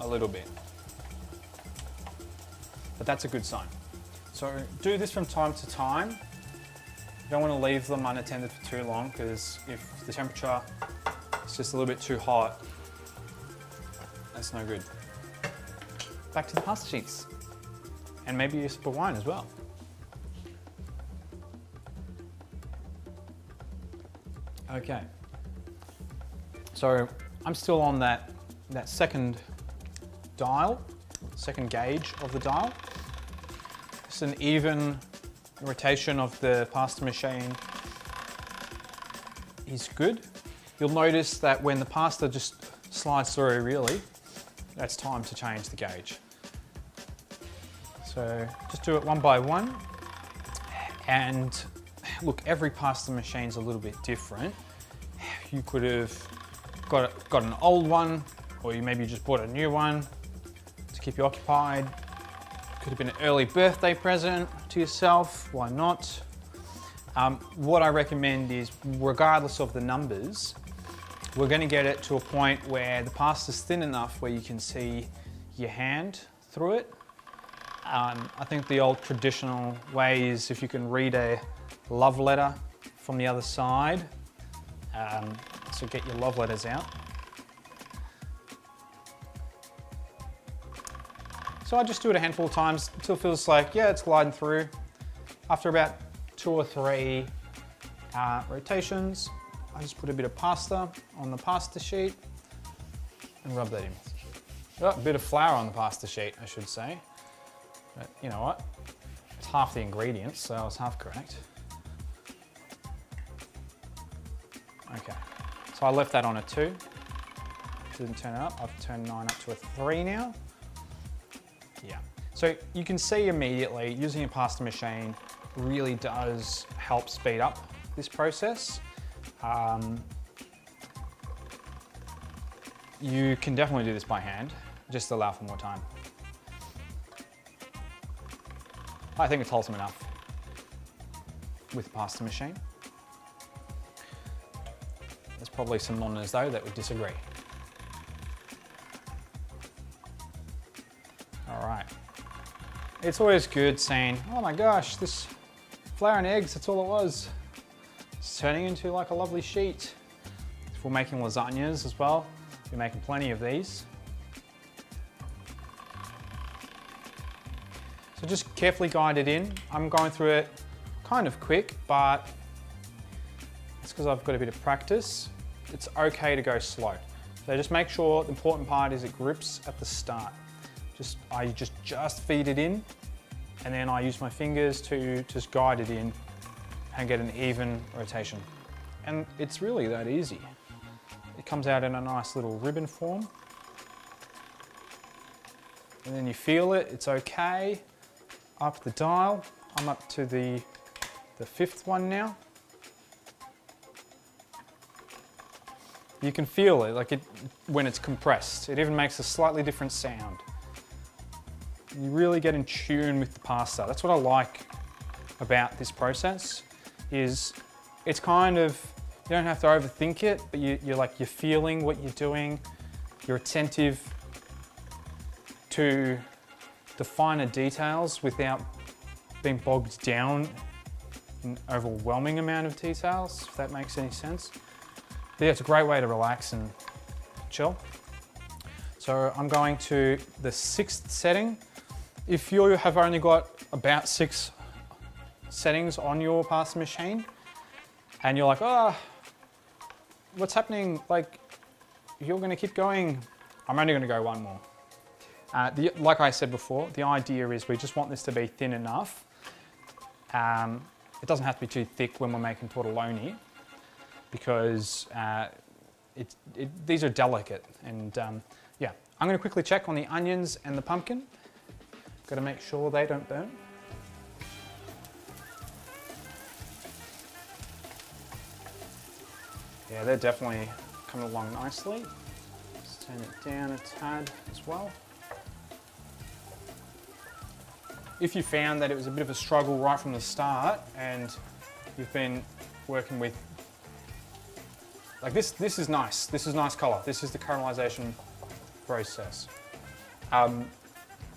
a little bit. But that's a good sign. So do this from time to time. You don't want to leave them unattended for too long, because if the temperature is just a little bit too hot, that's no good. Back to the pasta sheets. And maybe a sip of wine as well. Okay. So I'm still on that second dial, second gauge of the dial. It's an even rotation of the pasta machine is good. You'll notice that when the pasta just slides through, really, that's time to change the gauge. So just do it one by one. And look, every pasta machine's a little bit different. You could have got an old one, or you maybe just bought a new one to keep you occupied. Could have been an early birthday present to yourself, why not? What I recommend is, regardless of the numbers, we're going to get it to a point where the pasta's thin enough where you can see your hand through it. I think the old traditional way is if you can read a love letter from the other side. So get your love letters out. So I just do it a handful of times until it feels like, yeah, it's gliding through. After about 2 or 3 rotations, I just put a bit of pasta on the pasta sheet and rub that in. Oh, a bit of flour on the pasta sheet, I should say. But you know what? It's half the ingredients, so I was half correct. Okay, so I left that on a 2. Didn't turn it up. I've turned mine up to a 3 now. Yeah, so you can see immediately using a pasta machine really does help speed up this process. You can definitely do this by hand, just allow for more time. I think it's wholesome enough with the pasta machine. There's probably some non-ners though that would disagree. All right. It's always good saying, oh my gosh, this flour and eggs, that's all it was. It's turning into like a lovely sheet. If we're making lasagnas as well, we're making plenty of these. So just carefully guide it in. I'm going through it kind of quick, but it's because I've got a bit of practice. It's okay to go slow. So just make sure the important part is it grips at the start. I just feed it in, and then I use my fingers to just guide it in and get an even rotation. And it's really that easy. It comes out in a nice little ribbon form. And then you feel it, it's okay. Up the dial, I'm up to the fifth one now. You can feel it, like when it's compressed. It even makes a slightly different sound. You really get in tune with the pasta. That's what I like about this process, is it's kind of, you don't have to overthink it, but you're feeling what you're doing. You're attentive to the finer details without being bogged down in an overwhelming amount of details, if that makes any sense. But yeah, it's a great way to relax and chill. So I'm going to the 6th setting. If you have only got about 6 settings on your pasta machine, and you're like, oh, what's happening? Like, you're gonna keep going. I'm only gonna go 1 more. Like I said before, the idea is we just want this to be thin enough. It doesn't have to be too thick when we're making tortelloni, because these are delicate. And yeah, I'm gonna quickly check on the onions and the pumpkin. Got to make sure they don't burn. Yeah, they're definitely coming along nicely. Let's turn it down a tad as well. If you found that it was a bit of a struggle right from the start and you've been working with, like this is nice. This is nice color. This is the caramelization process.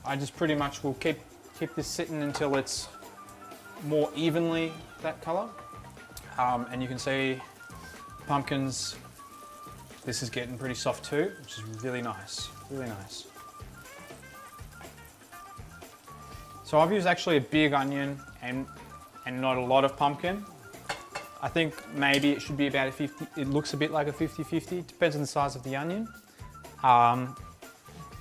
I just pretty much will keep this sitting until it's more evenly that color. And you can see pumpkins, this is getting pretty soft too, which is really nice, really nice. So I've used actually a big onion and not a lot of pumpkin. I think maybe it should be about a 50, it looks a bit like a 50-50, depends on the size of the onion.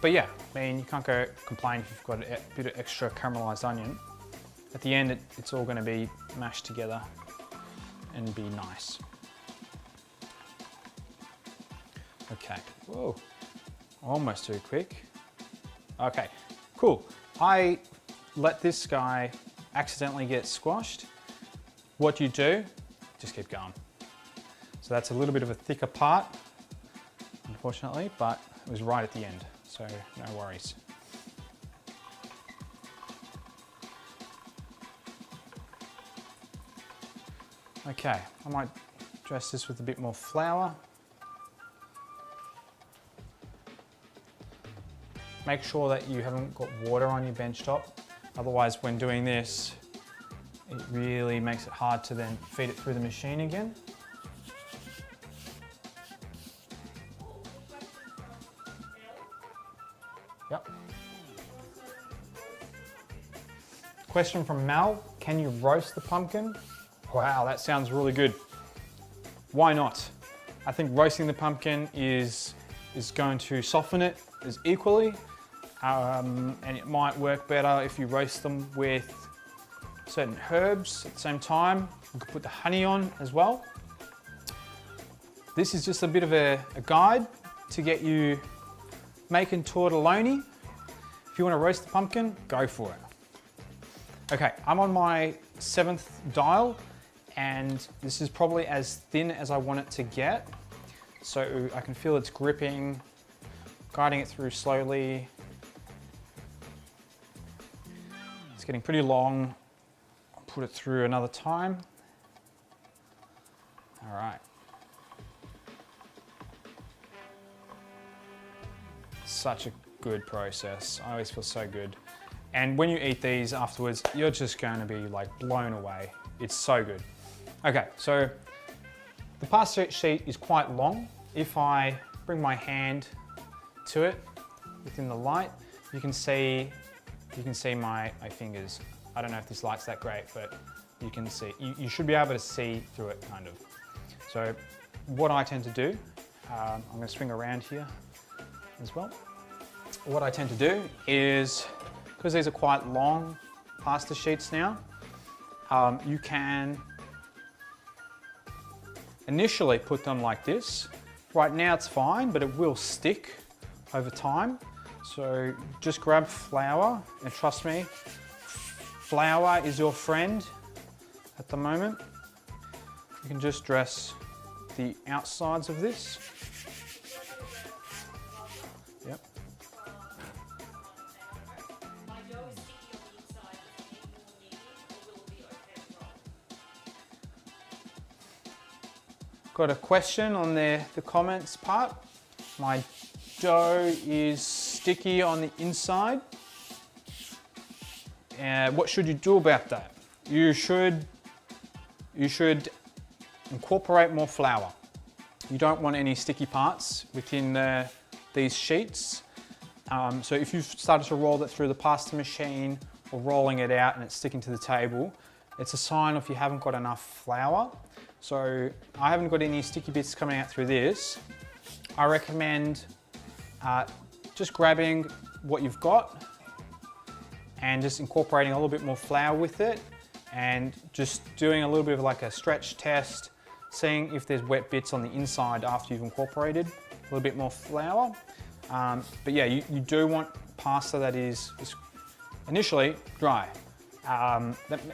But yeah, I mean, you can't go complain if you've got a bit of extra caramelized onion. At the end, it's all gonna be mashed together and be nice. Okay, whoa, almost too quick. Okay, cool. I let this guy accidentally get squashed. What you do, just keep going. So that's a little bit of a thicker part, unfortunately, but it was right at the end, so no worries. Okay, I might dress this with a bit more flour. Make sure that you haven't got water on your bench top. Otherwise, when doing this, it really makes it hard to then feed it through the machine again. Yep. Question from Mel, can you roast the pumpkin? Wow, that sounds really good. Why not? I think roasting the pumpkin is going to soften it as equally, and it might work better if you roast them with certain herbs at the same time. You could put the honey on as well. This is just a bit of a guide to get you making tortelloni. If you want to roast the pumpkin, go for it. Okay, I'm on my 7th dial, and this is probably as thin as I want it to get. So I can feel it's gripping, guiding it through slowly. It's getting pretty long. I'll put it through another time. All right. Such a good process. I always feel so good. And when you eat these afterwards, you're just going to be like blown away. It's so good. Okay, so the pasta sheet is quite long. If I bring my hand to it within the light, you can see my fingers. I don't know if this light's that great, but you can see, you should be able to see through it kind of. So what I tend to do, I'm going to swing around here as well. What I tend to do is, because these are quite long pasta sheets now, you can initially put them like this. Right now it's fine, but it will stick over time. So just grab flour, and trust me, flour is your friend at the moment. You can just dress the outsides of this. Yep. Got a question on the comments part. My dough is sticky on the inside. What should you do about that? You should incorporate more flour. You don't want any sticky parts within these sheets. So if you've started to roll it through the pasta machine or rolling it out and it's sticking to the table, it's a sign if you haven't got enough flour. So I haven't got any sticky bits coming out through this. I recommend just grabbing what you've got and just incorporating a little bit more flour with it and just doing a little bit of like a stretch test, seeing if there's wet bits on the inside after you've incorporated a little bit more flour. But yeah, you do want pasta that is initially dry.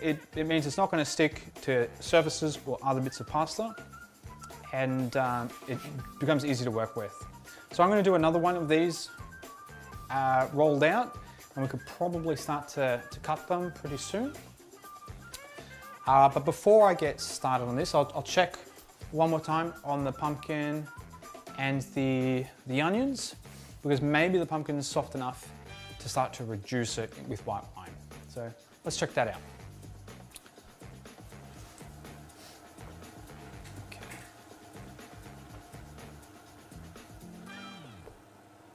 It means it's not going to stick to surfaces or other bits of pasta, and it becomes easy to work with. So I'm going to do another one of these rolled out, and we could probably start to cut them pretty soon. But before I get started on this, I'll check one more time on the pumpkin and the onions, because maybe the pumpkin is soft enough to start to reduce it with white wine. So let's check that out. Okay.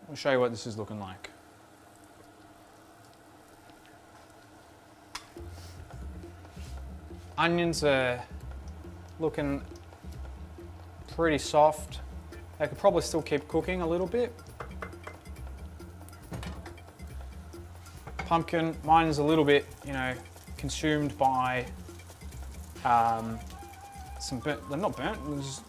I'll show you what this is looking like. Onions are looking pretty soft. They could probably still keep cooking a little bit. Pumpkin, mine is a little bit, consumed by some burnt, they're not burnt, there's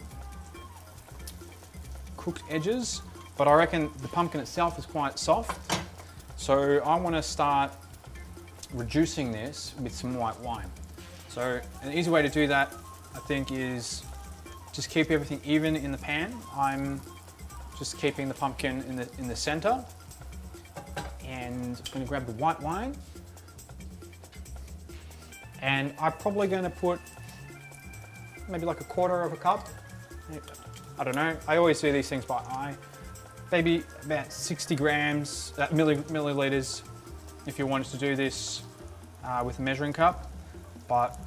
cooked edges, but I reckon the pumpkin itself is quite soft. So I want to start reducing this with some white wine. So an easy way to do that, I think, is just keep everything even in the pan. I'm just keeping the pumpkin in the center. And I'm going to grab the white wine. And I'm probably going to put maybe like 1/4 cup. I don't know, I always do these things by eye. Maybe about 60 grams, milliliters, if you wanted to do this with a measuring cup. But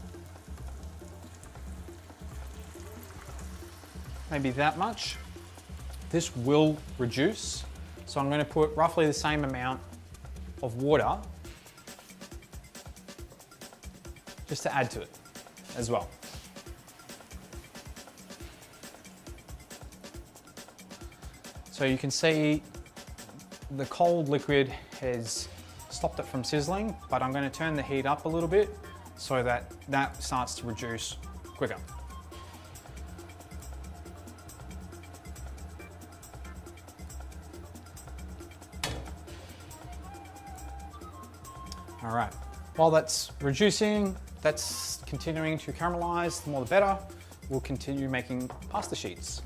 maybe that much. This will reduce. So I'm going to put roughly the same amount of water just to add to it as well. So you can see the cold liquid has stopped it from sizzling, but I'm going to turn the heat up a little bit so that starts to reduce quicker. All right, while that's reducing, that's continuing to caramelize, the more the better. We'll continue making pasta sheets.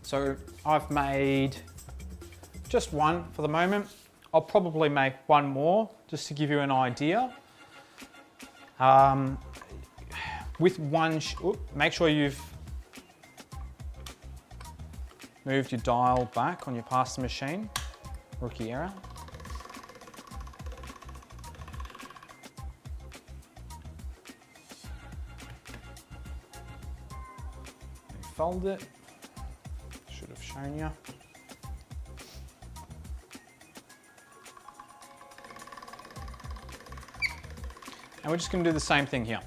So I've made just one for the moment. I'll probably make one more just to give you an idea. With one, make sure you've moved your dial back on your pasta machine. Rookie error. Fold it. Should have shown you. And we're just going to do the same thing here.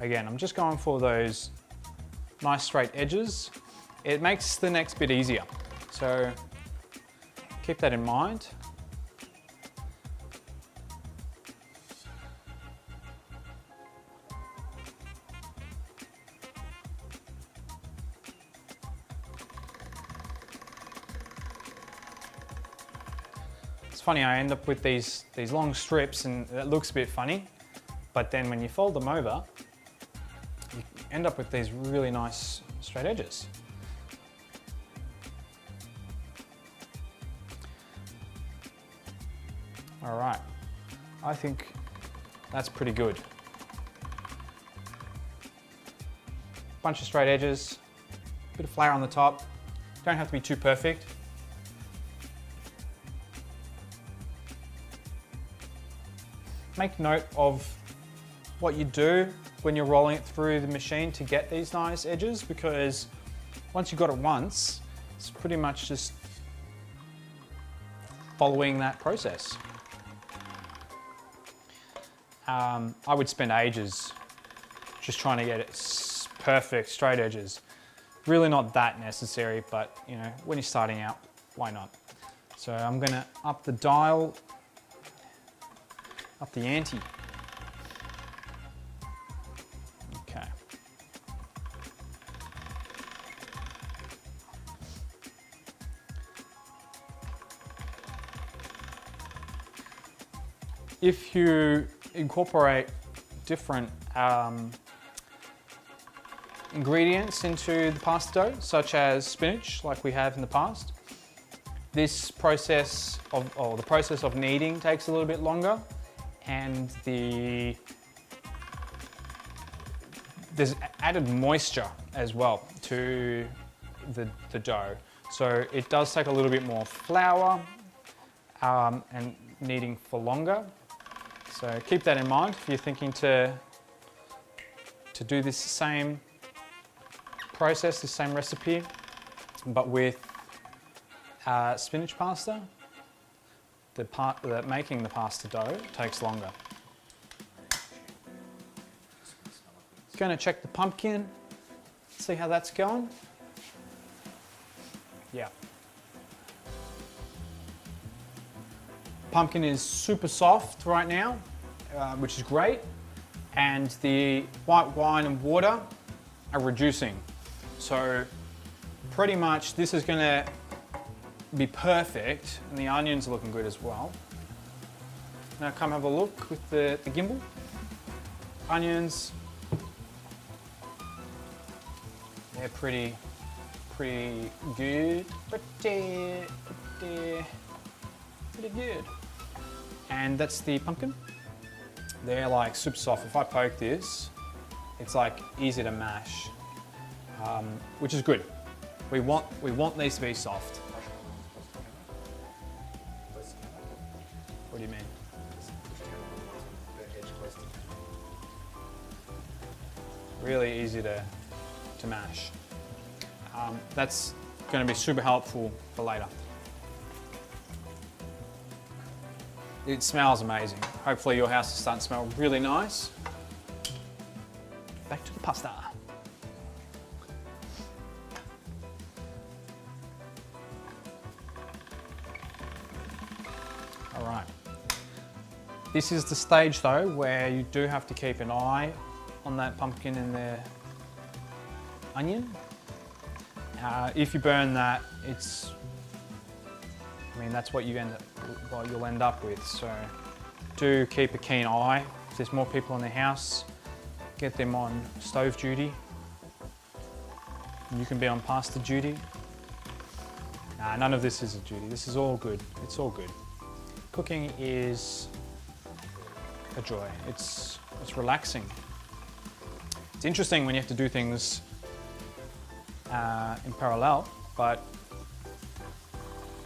Again, I'm just going for those nice straight edges. It makes the next bit easier. So keep that in mind. It's funny, I end up with these long strips and it looks a bit funny, but then when you fold them over, you end up with these really nice straight edges. All right, I think that's pretty good. Bunch of straight edges, bit of flour on the top. Don't have to be too perfect. Make note of what you do when you're rolling it through the machine to get these nice edges, because once you've got it once, it's pretty much just following that process. I would spend ages just trying to get it perfect, straight edges. Really not that necessary, but you know, when you're starting out, why not? So I'm gonna up the dial, up the ante. Okay. If you incorporate different ingredients into the pasta dough, such as spinach, like we have in the past, this process of, the process of kneading takes a little bit longer, and there's added moisture as well to the dough. So it does take a little bit more flour and kneading for longer. So keep that in mind if you're thinking to do this same process, this same recipe, but with spinach pasta. Making the pasta dough takes longer. Gonna check the pumpkin, see how that's going. Yeah. Pumpkin is super soft right now, which is great. And the white wine and water are reducing. So pretty much this is gonna be perfect, and the onions are looking good as well. Now come have a look with the gimbal. Onions, they're pretty good, pretty good. And that's the pumpkin. They're like super soft. If I poke this, it's like easy to mash, which is good. We want these to be soft. What do you mean? Really easy to mash. That's going to be super helpful for later. It smells amazing. Hopefully your house is starting to smell really nice. Back to the pasta. All right. This is the stage though where you do have to keep an eye on that pumpkin and the onion. If you burn that, that's what you'll end up with. So do keep a keen eye. If there's more people in the house, get them on stove duty. You can be on pasta duty. None of this is a duty. This is all good. It's all good. Cooking is a joy. It's relaxing. It's interesting when you have to do things in parallel, but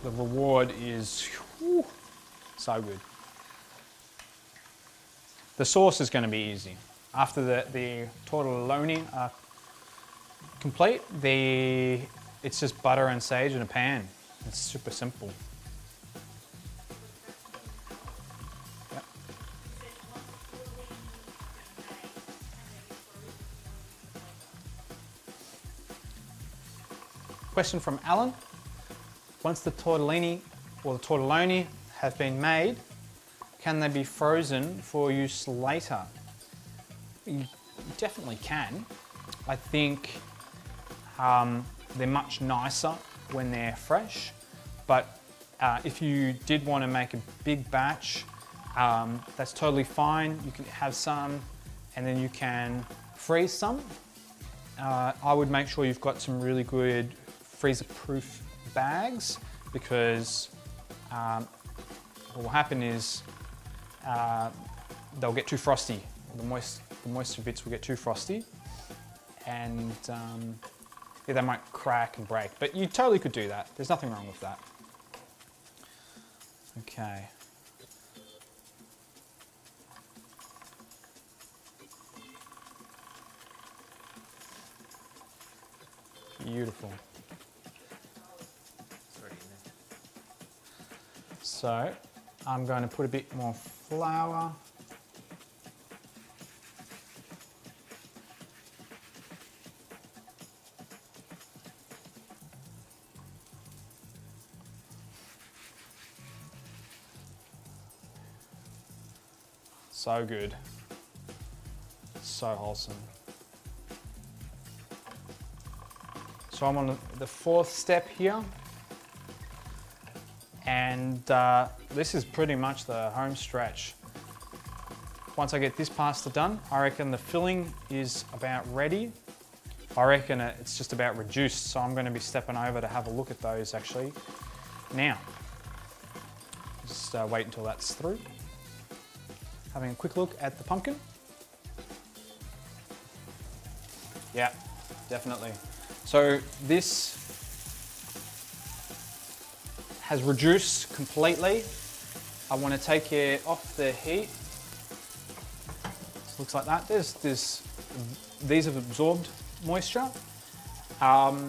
the reward is so good. The sauce is going to be easy. After the tortelloni are complete, it's just butter and sage in a pan. It's super simple. Yep. Question from Alan. Once the tortellini or the tortelloni have been made, can they be frozen for use later? You definitely can. I think they're much nicer when they're fresh, but if you did want to make a big batch, that's totally fine. You can have some and then you can freeze some. I would make sure you've got some really good freezer-proof bags, because what will happen is they'll get too frosty. The moisture bits will get too frosty, and yeah, they might crack and break. But you totally could do that. There's nothing wrong with that. Okay. Beautiful. So I'm going to put a bit more flour. So good. So wholesome. So I'm on the fourth step here. And this is pretty much the home stretch. Once I get this pasta done, I reckon the filling is about ready. I reckon it's just about reduced, so I'm going to be stepping over to have a look at those actually now. Just wait until that's through. Having a quick look at the pumpkin. Yeah, definitely. So this has reduced completely. I want to take it off the heat. Looks like that. These have absorbed moisture, yeah,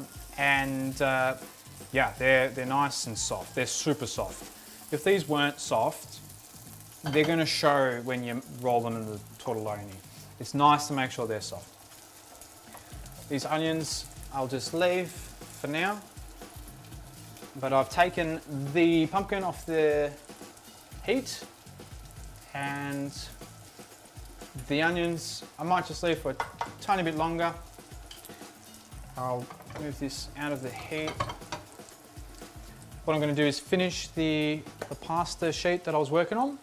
they're nice and soft. They're super soft. If these weren't soft, they're going to show when you roll them in the tortelloni. It's nice to make sure they're soft. These onions I'll just leave for now, but I've taken the pumpkin off the heat, and the onions I might just leave for a tiny bit longer. I'll move this out of the heat. What I'm going to do is finish the pasta sheet that I was working on,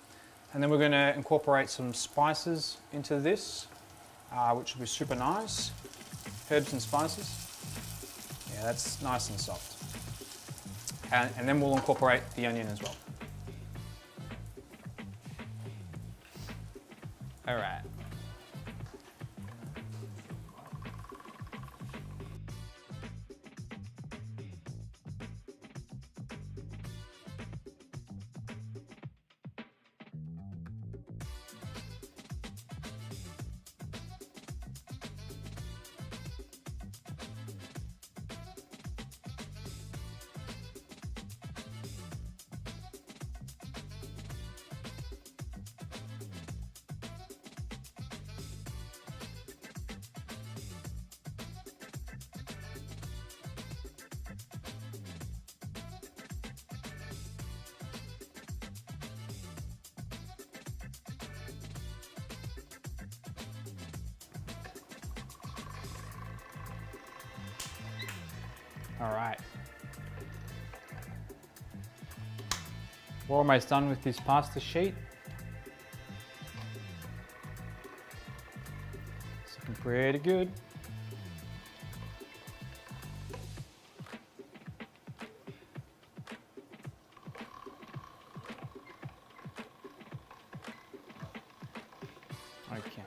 and then we're going to incorporate some spices into this, which will be super nice. Herbs and spices. Yeah, that's nice and soft. And then we'll incorporate the onion as well. All right. All right. We're almost done with this pasta sheet. It's looking pretty good. Okay.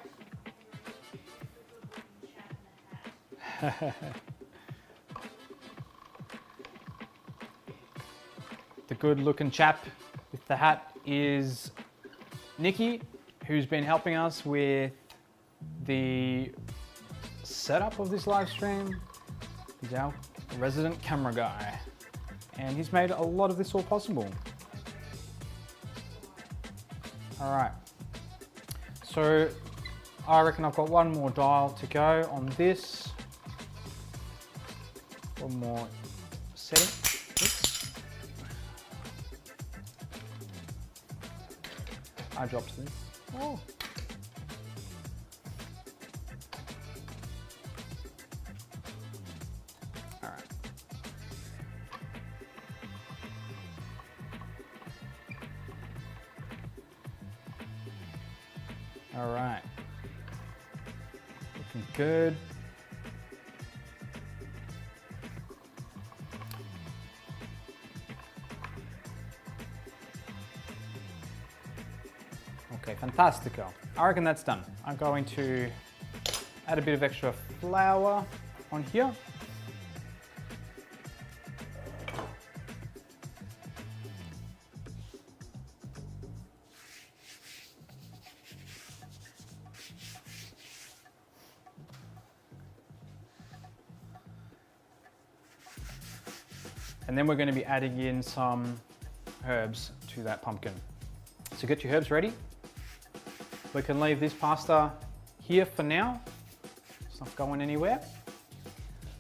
The good looking chap with the hat is Nikki, who's been helping us with the setup of this live stream. He's our resident camera guy, and he's made a lot of this all possible. All right, so I reckon I've got one more dial to go on this. One more setting. Oops. I dropped this. Oh. All right. All right. Looking good. Okay, fantastico. I reckon that's done. I'm going to add a bit of extra flour on here. And then we're going to be adding in some herbs to that pumpkin. So get your herbs ready. We can leave this pasta here for now. It's not going anywhere.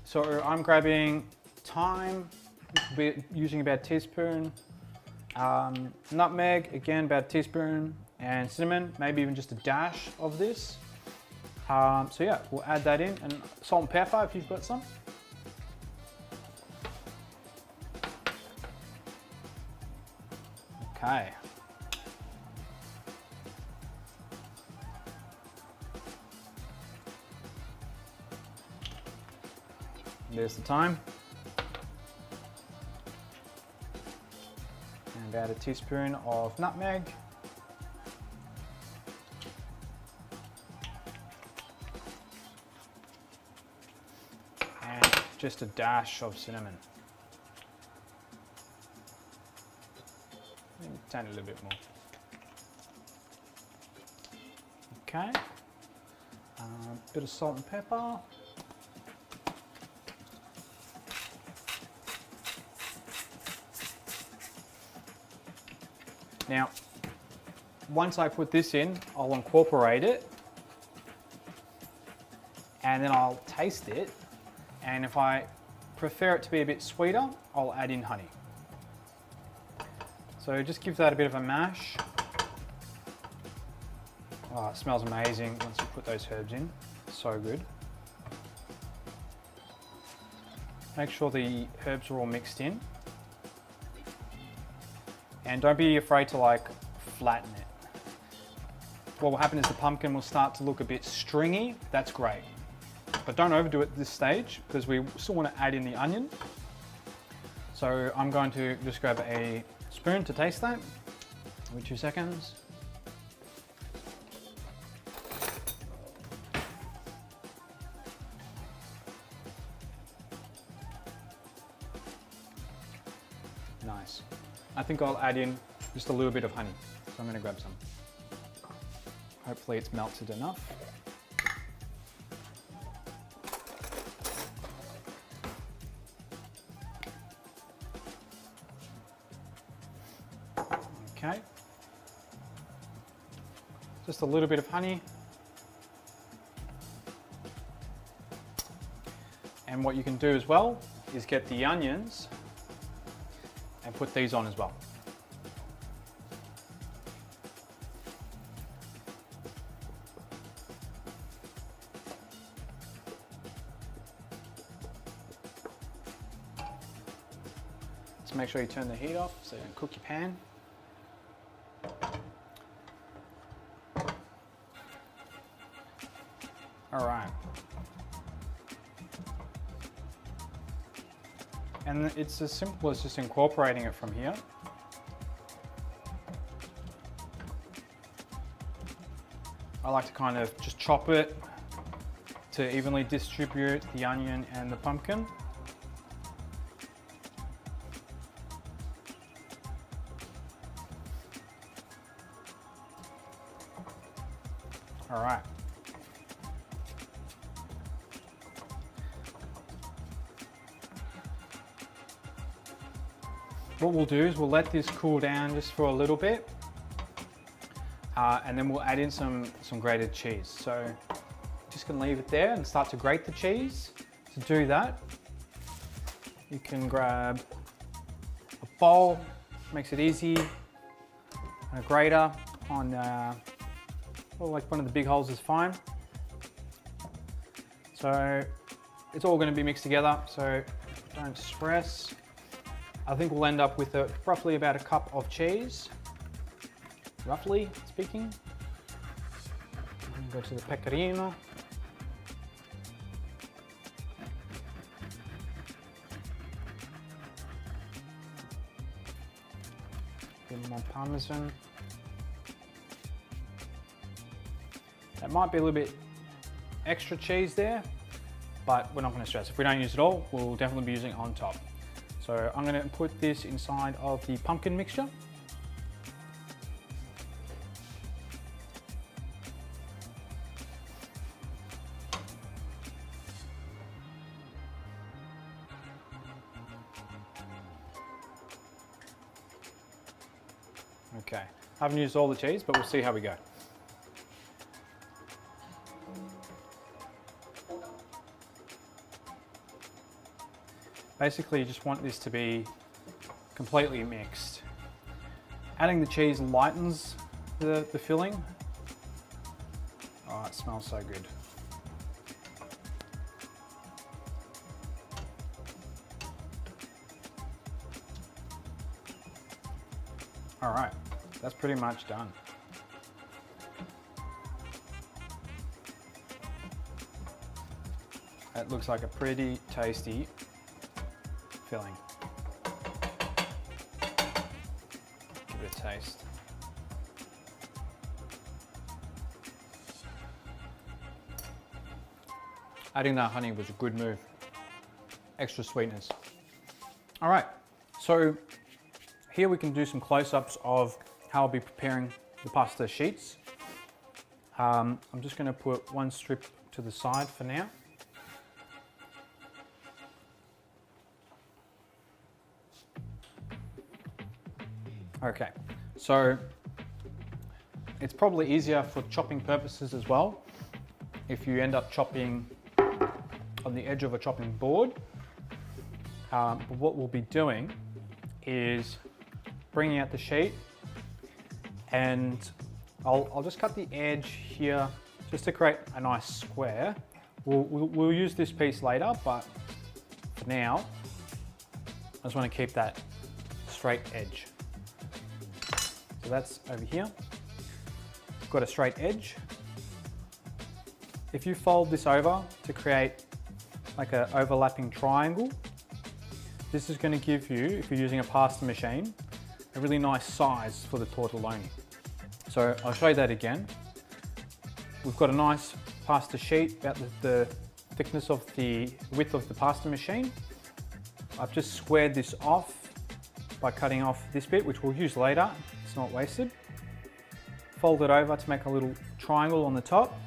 So I'm grabbing thyme, we're using about a teaspoon, nutmeg, again about a teaspoon, and cinnamon, maybe even just a dash of this. So yeah, we'll add that in, and salt and pepper if you've got some. Okay. There's the thyme. And about a teaspoon of nutmeg. And just a dash of cinnamon. Maybe a tiny little bit more. Okay. Bit of salt and pepper. Now, once I put this in, I'll incorporate it and then I'll taste it. And if I prefer it to be a bit sweeter, I'll add in honey. So just give that a bit of a mash. Oh, it smells amazing once you put those herbs in. So good. Make sure the herbs are all mixed in. And don't be afraid to like flatten it. What will happen is the pumpkin will start to look a bit stringy. That's great. But don't overdo it at this stage because we still want to add in the onion. So I'm going to just grab a spoon to taste that. Wait 2 seconds. Nice. I think I'll add in just a little bit of honey. So I'm going to grab some. Hopefully it's melted enough. Okay. Just a little bit of honey. And what you can do as well is get the onions and put these on as well. Just make sure you turn the heat off so you don't cook your pan. All right. And it's as simple as just incorporating it from here. I like to kind of just chop it to evenly distribute the onion and the pumpkin. All right. What we'll do is we'll let this cool down just for a little bit, and then we'll add in some grated cheese. So just gonna leave it there and start to grate the cheese. To do that, you can grab a bowl, makes it easy, a grater on, well, like one of the big holes is fine. So it's all going to be mixed together, so don't stress. I think we'll end up with roughly about a cup of cheese, roughly speaking. Go to the pecorino. A bit more parmesan. That might be a little bit extra cheese there, but we're not going to stress. If we don't use it all, we'll definitely be using it on top. So I'm going to put this inside of the pumpkin mixture. Okay, I haven't used all the cheese, but we'll see how we go. Basically, you just want this to be completely mixed. Adding the cheese lightens the filling. Oh, it smells so good. All right, that's pretty much done. That looks like a pretty tasty filling. Give it a taste. Adding that honey was a good move. Extra sweetness. All right, so here we can do some close-ups of how I'll be preparing the pasta sheets. I'm just going to put one strip to the side for now. Okay, so it's probably easier for chopping purposes as well if you end up chopping on the edge of a chopping board. But what we'll be doing is bringing out the sheet, and I'll just cut the edge here just to create a nice square. We'll use this piece later, but for now, I just want to keep that straight edge. So that's over here. Got a straight edge. If you fold this over to create like an overlapping triangle, this is going to give you, if you're using a pasta machine, a really nice size for the tortelloni. So I'll show you that again. We've got a nice pasta sheet about the thickness of the width of the pasta machine. I've just squared this off by cutting off this bit, which we'll use later. It's not wasted. Fold it over to make a little triangle on the top.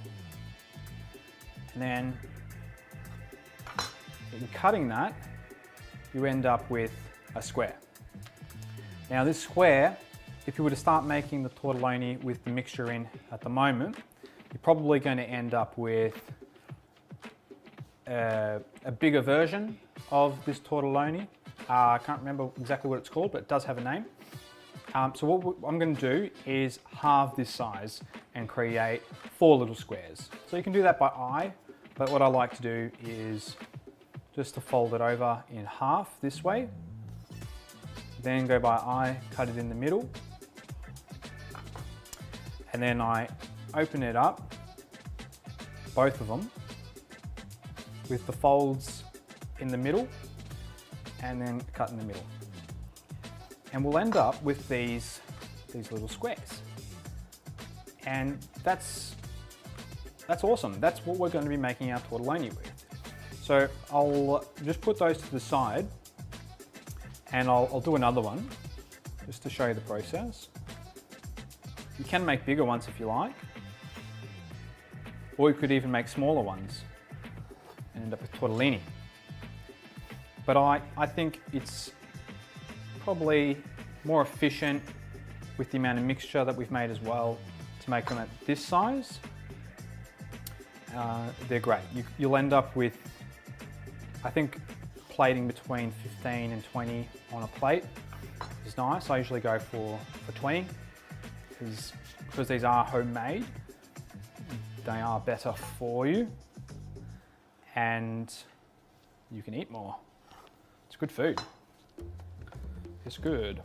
And then in cutting that, you end up with a square. Now this square, if you were to start making the tortelloni with the mixture in at the moment, you're probably going to end up with a bigger version of this tortelloni. I can't remember exactly what it's called, but it does have a name. So what I'm going to do is halve this size and create 4 little squares. So you can do that by eye, but what I like to do is just to fold it over in half this way, then go by eye, cut it in the middle, and then I open it up, both of them, with the folds in the middle, and then cut in the middle. And we'll end up with these little squares. And that's awesome. That's what we're going to be making our tortelloni with. So I'll just put those to the side, and I'll do another one just to show you the process. You can make bigger ones if you like, or you could even make smaller ones and end up with tortellini. But I think it's probably more efficient with the amount of mixture that we've made as well to make them at this size. They're great. You'll end up with, I think, plating between 15 and 20 on a plate is nice. I usually go for 20 because these are homemade. They are better for you and you can eat more. It's good food. It's good.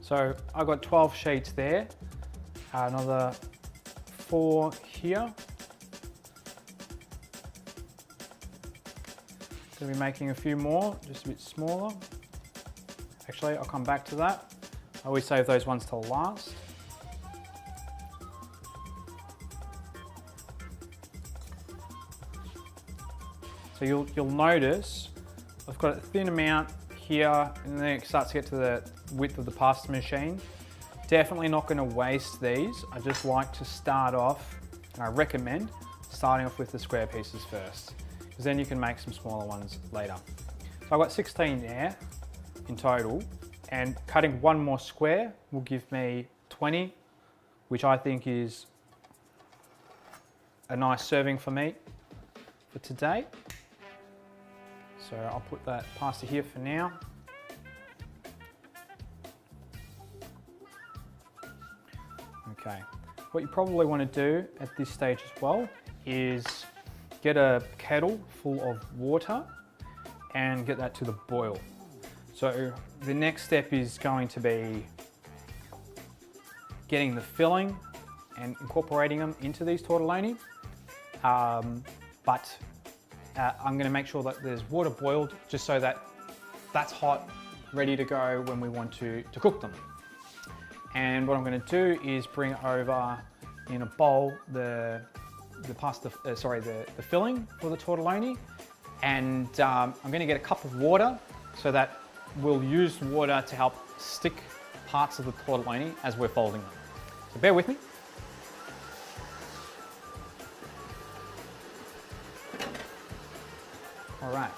So I've got 12 sheets there, another 4 here. Gonna be making a few more, just a bit smaller. Actually, I'll come back to that. I always save those ones till last. So you'll notice I've got a thin amount here, and then it starts to get to the width of the pasta machine. Definitely not going to waste these. I just like to start off, and I recommend starting off with the square pieces first, because then you can make some smaller ones later. So I've got 16 there in total, and cutting one more square will give me 20, which I think is a nice serving for me for today. So I'll put that pasta here for now. Okay, what you probably want to do at this stage as well is get a kettle full of water and get that to the boil. So the next step is going to be getting the filling and incorporating them into these tortelloni. I'm going to make sure that there's water boiled just so that that's hot, ready to go when we want to cook them. And what I'm going to do is bring over in a bowl the filling for the tortelloni, and I'm going to get a cup of water so that we'll use water to help stick parts of the tortelloni as we're folding them. So bear with me. All right.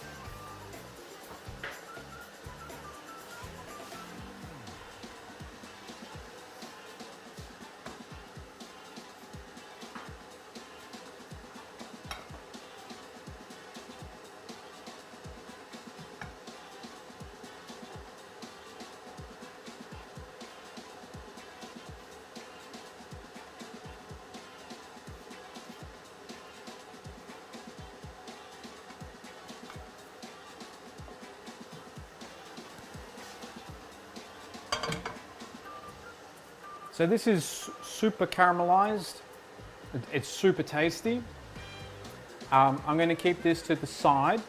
So this is super caramelized. It's super tasty. I'm going to keep this to the side.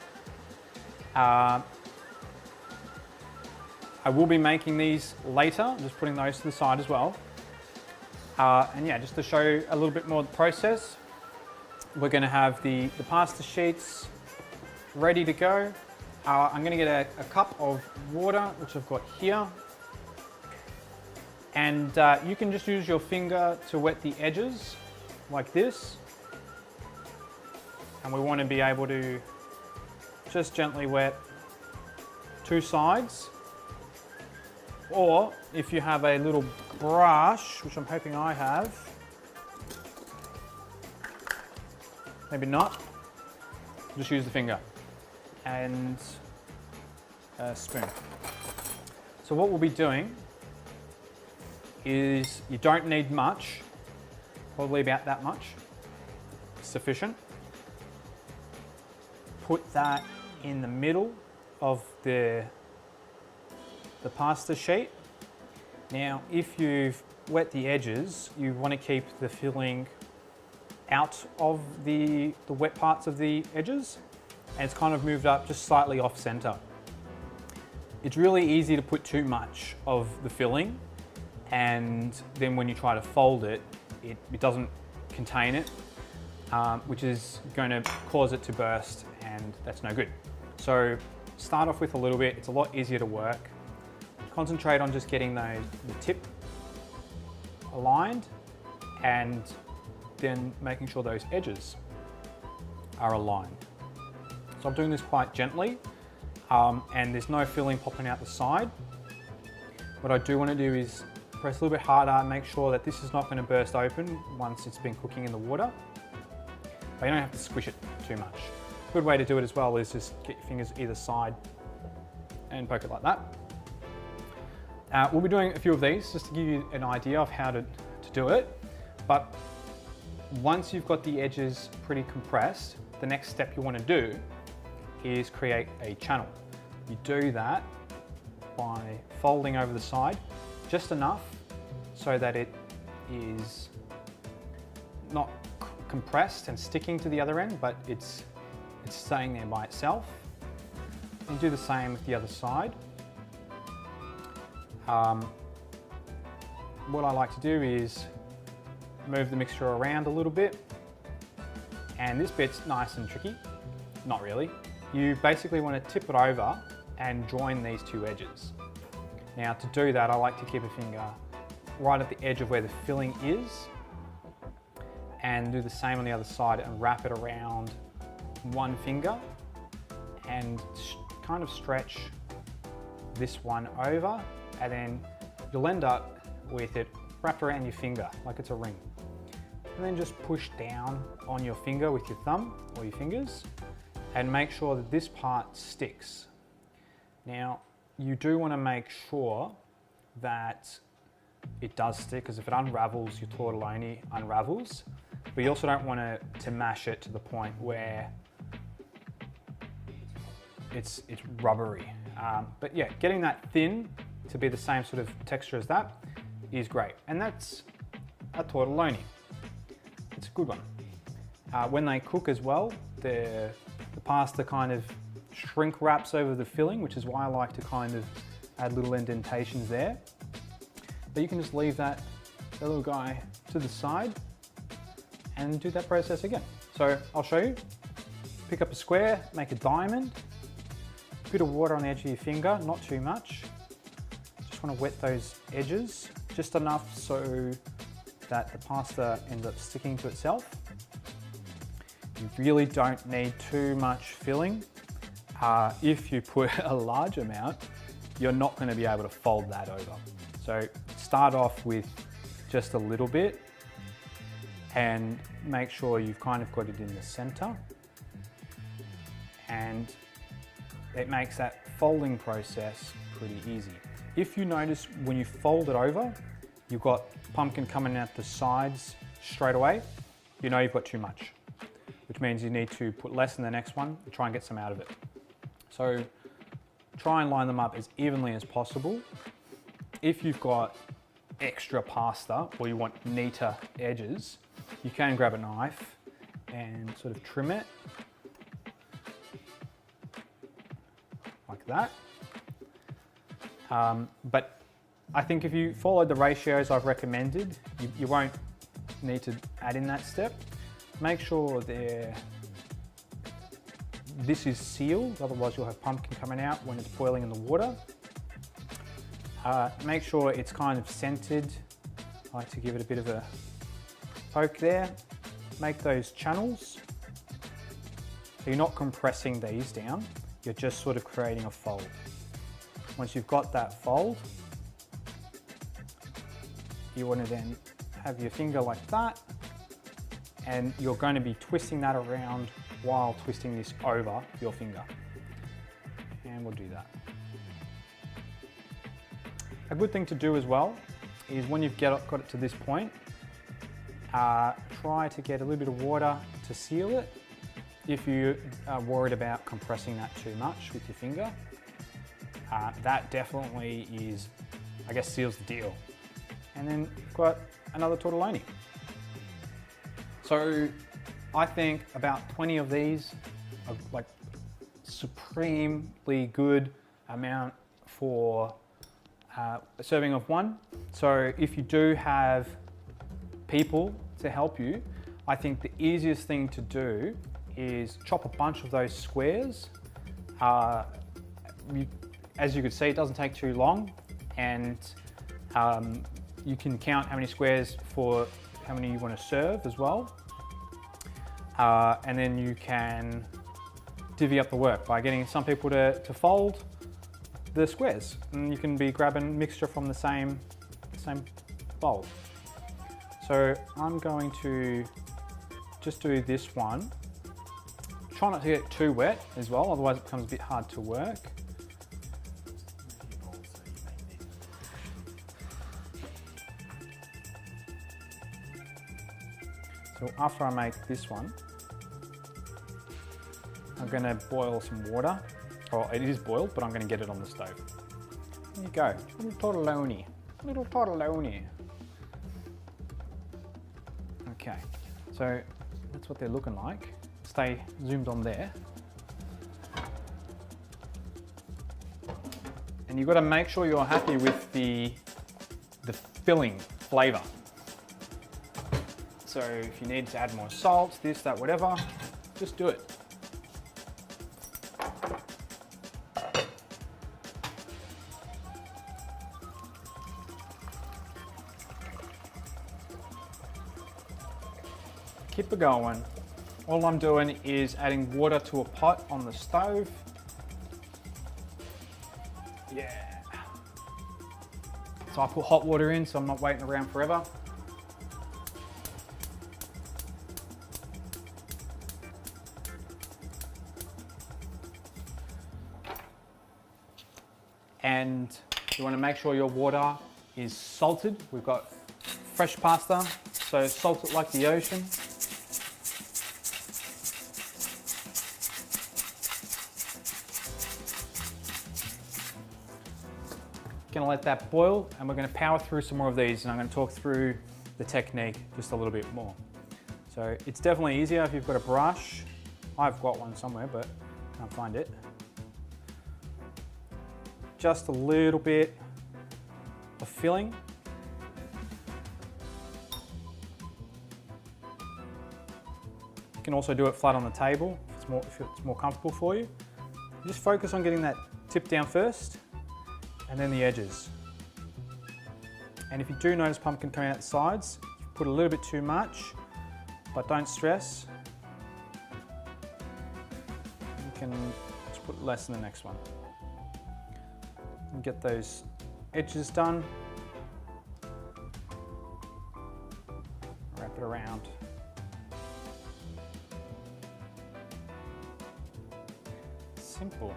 I will be making these later, just putting those to the side as well. And yeah, just to show you a little bit more of the process, we're going to have the pasta sheets ready to go. I'm going to get a cup of water, which I've got here. And you can just use your finger to wet the edges like this. And we want to be able to just gently wet 2 sides. Or if you have a little brush, which I'm hoping I have, maybe not, just use the finger and a spoon. So what we'll be doing is you don't need much, probably about that much, sufficient. Put that in the middle of the pasta sheet. Now, if you've wet the edges, you want to keep the filling out of the wet parts of the edges, and it's kind of moved up just slightly off center. It's really easy to put too much of the filling, and then when you try to fold it, it doesn't contain it, which is going to cause it to burst, and that's no good. So start off with a little bit. It's a lot easier to work. Concentrate on just getting the tip aligned, and then making sure those edges are aligned. So I'm doing this quite gently, and there's no filling popping out the side. What I do want to do is press a little bit harder and make sure that this is not going to burst open once it's been cooking in the water. But you don't have to squish it too much. A good way to do it as well is just get your fingers either side and poke it like that. We'll be doing a few of these just to give you an idea of how to do it. But once you've got the edges pretty compressed, the next step you want to do is create a channel. You do that by folding over the side just enough so that it is not compressed and sticking to the other end, but it's staying there by itself. And do the same with the other side. What I like to do is move the mixture around a little bit, and this bit's nice and tricky. Not really. You basically want to tip it over and join these two edges. Now, to do that, I like to keep a finger right at the edge of where the filling is, and do the same on the other side and wrap it around one finger and kind of stretch this one over, and then you'll end up with it wrapped around your finger like it's a ring. And then just push down on your finger with your thumb or your fingers and make sure that this part sticks. Now, you do want to make sure that it does stick, because if it unravels, your tortelloni unravels. But you also don't want to mash it to the point where it's rubbery. But yeah, getting that thin to be the same sort of texture as that is great. And that's a tortelloni. It's a good one. When they cook as well, the pasta kind of shrink wraps over the filling, which is why I like to kind of add little indentations there. But you can just leave that little guy to the side and do that process again. So I'll show you. Pick up a square, make a diamond, a bit of water on the edge of your finger, not too much. Just want to wet those edges just enough so that the pasta ends up sticking to itself. You really don't need too much filling. If you put a large amount, you're not going to be able to fold that over. So start off with just a little bit and make sure you've kind of got it in the center, and it makes that folding process pretty easy. If you notice when you fold it over, you've got pumpkin coming out the sides straight away, you know you've got too much, which means you need to put less in the next one and try and get some out of it. So try and line them up as evenly as possible. If you've got extra pasta or you want neater edges, you can grab a knife and sort of trim it like that. But I think if you follow the ratios I've recommended, you won't need to add in that step. Make sure this is sealed, otherwise you'll have pumpkin coming out when it's boiling in the water. Make sure it's kind of centered. I like to give it a bit of a poke there. Make those channels. So you're not compressing these down, you're just sort of creating a fold. Once you've got that fold, you want to then have your finger like that, and you're going to be twisting that around while twisting this over your finger. And we'll do that. A good thing to do as well is when you've got it to this point, try to get a little bit of water to seal it if you are worried about compressing that too much with your finger. That definitely is, I guess, seals the deal. And then you've got another tortelloni. So I think about 20 of these are like supremely good amount for a serving of one. So if you do have people to help you, I think the easiest thing to do is chop a bunch of those squares. As you can see, it doesn't take too long, and you can count how many squares for how many you want to serve as well. And then you can divvy up the work by getting some people to fold the squares, and you can be grabbing mixture from the same bowl. So I'm going to just do this one. Try not to get too wet as well, otherwise it becomes a bit hard to work. So after I make this one, I'm going to boil some water. Oh, it is boiled, but I'm going to get it on the stove. There you go, little tortelloni, little tortelloni. Okay, so that's what they're looking like. Stay zoomed on there. And you've got to make sure you're happy with the filling flavour. So if you need to add more salt, this, that, whatever, just do it. Keep it going. All I'm doing is adding water to a pot on the stove. Yeah. So I put hot water in so I'm not waiting around forever. And you want to make sure your water is salted. We've got fresh pasta, so salt it like the ocean. Gonna let that boil, and we're gonna power through some more of these, and I'm gonna talk through the technique just a little bit more. So it's definitely easier if you've got a brush. I've got one somewhere, but can't find it. Just a little bit of filling. You can also do it flat on the table if it's more comfortable for you. Just focus on getting that tip down first, and then the edges. And if you do notice pumpkin coming out the sides, you put a little bit too much, but don't stress. You can just put less in the next one. And get those edges done. Wrap it around. Simple.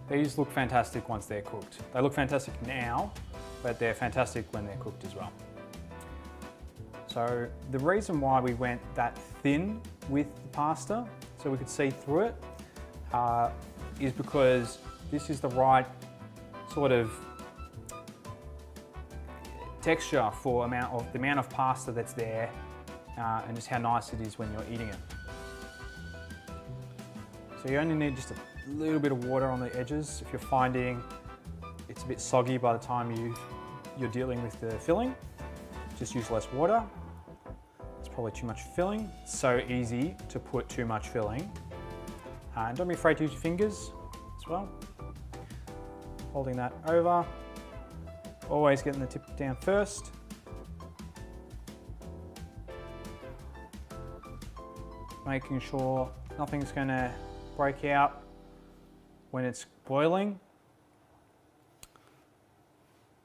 These look fantastic once they're cooked. They look fantastic now, but they're fantastic when they're cooked as well. So the reason why we went that thin with the pasta, so we could see through it, is because this is the right sort of texture for the amount of pasta that's there, and just how nice it is when you're eating it. So you only need just a little bit of water on the edges. If you're finding it's a bit soggy by the time you're dealing with the filling, just use less water. It's probably too much filling. It's so easy to put too much filling. And don't be afraid to use your fingers as well. Holding that over. Always getting the tip down first. Making sure nothing's going to break out when it's boiling.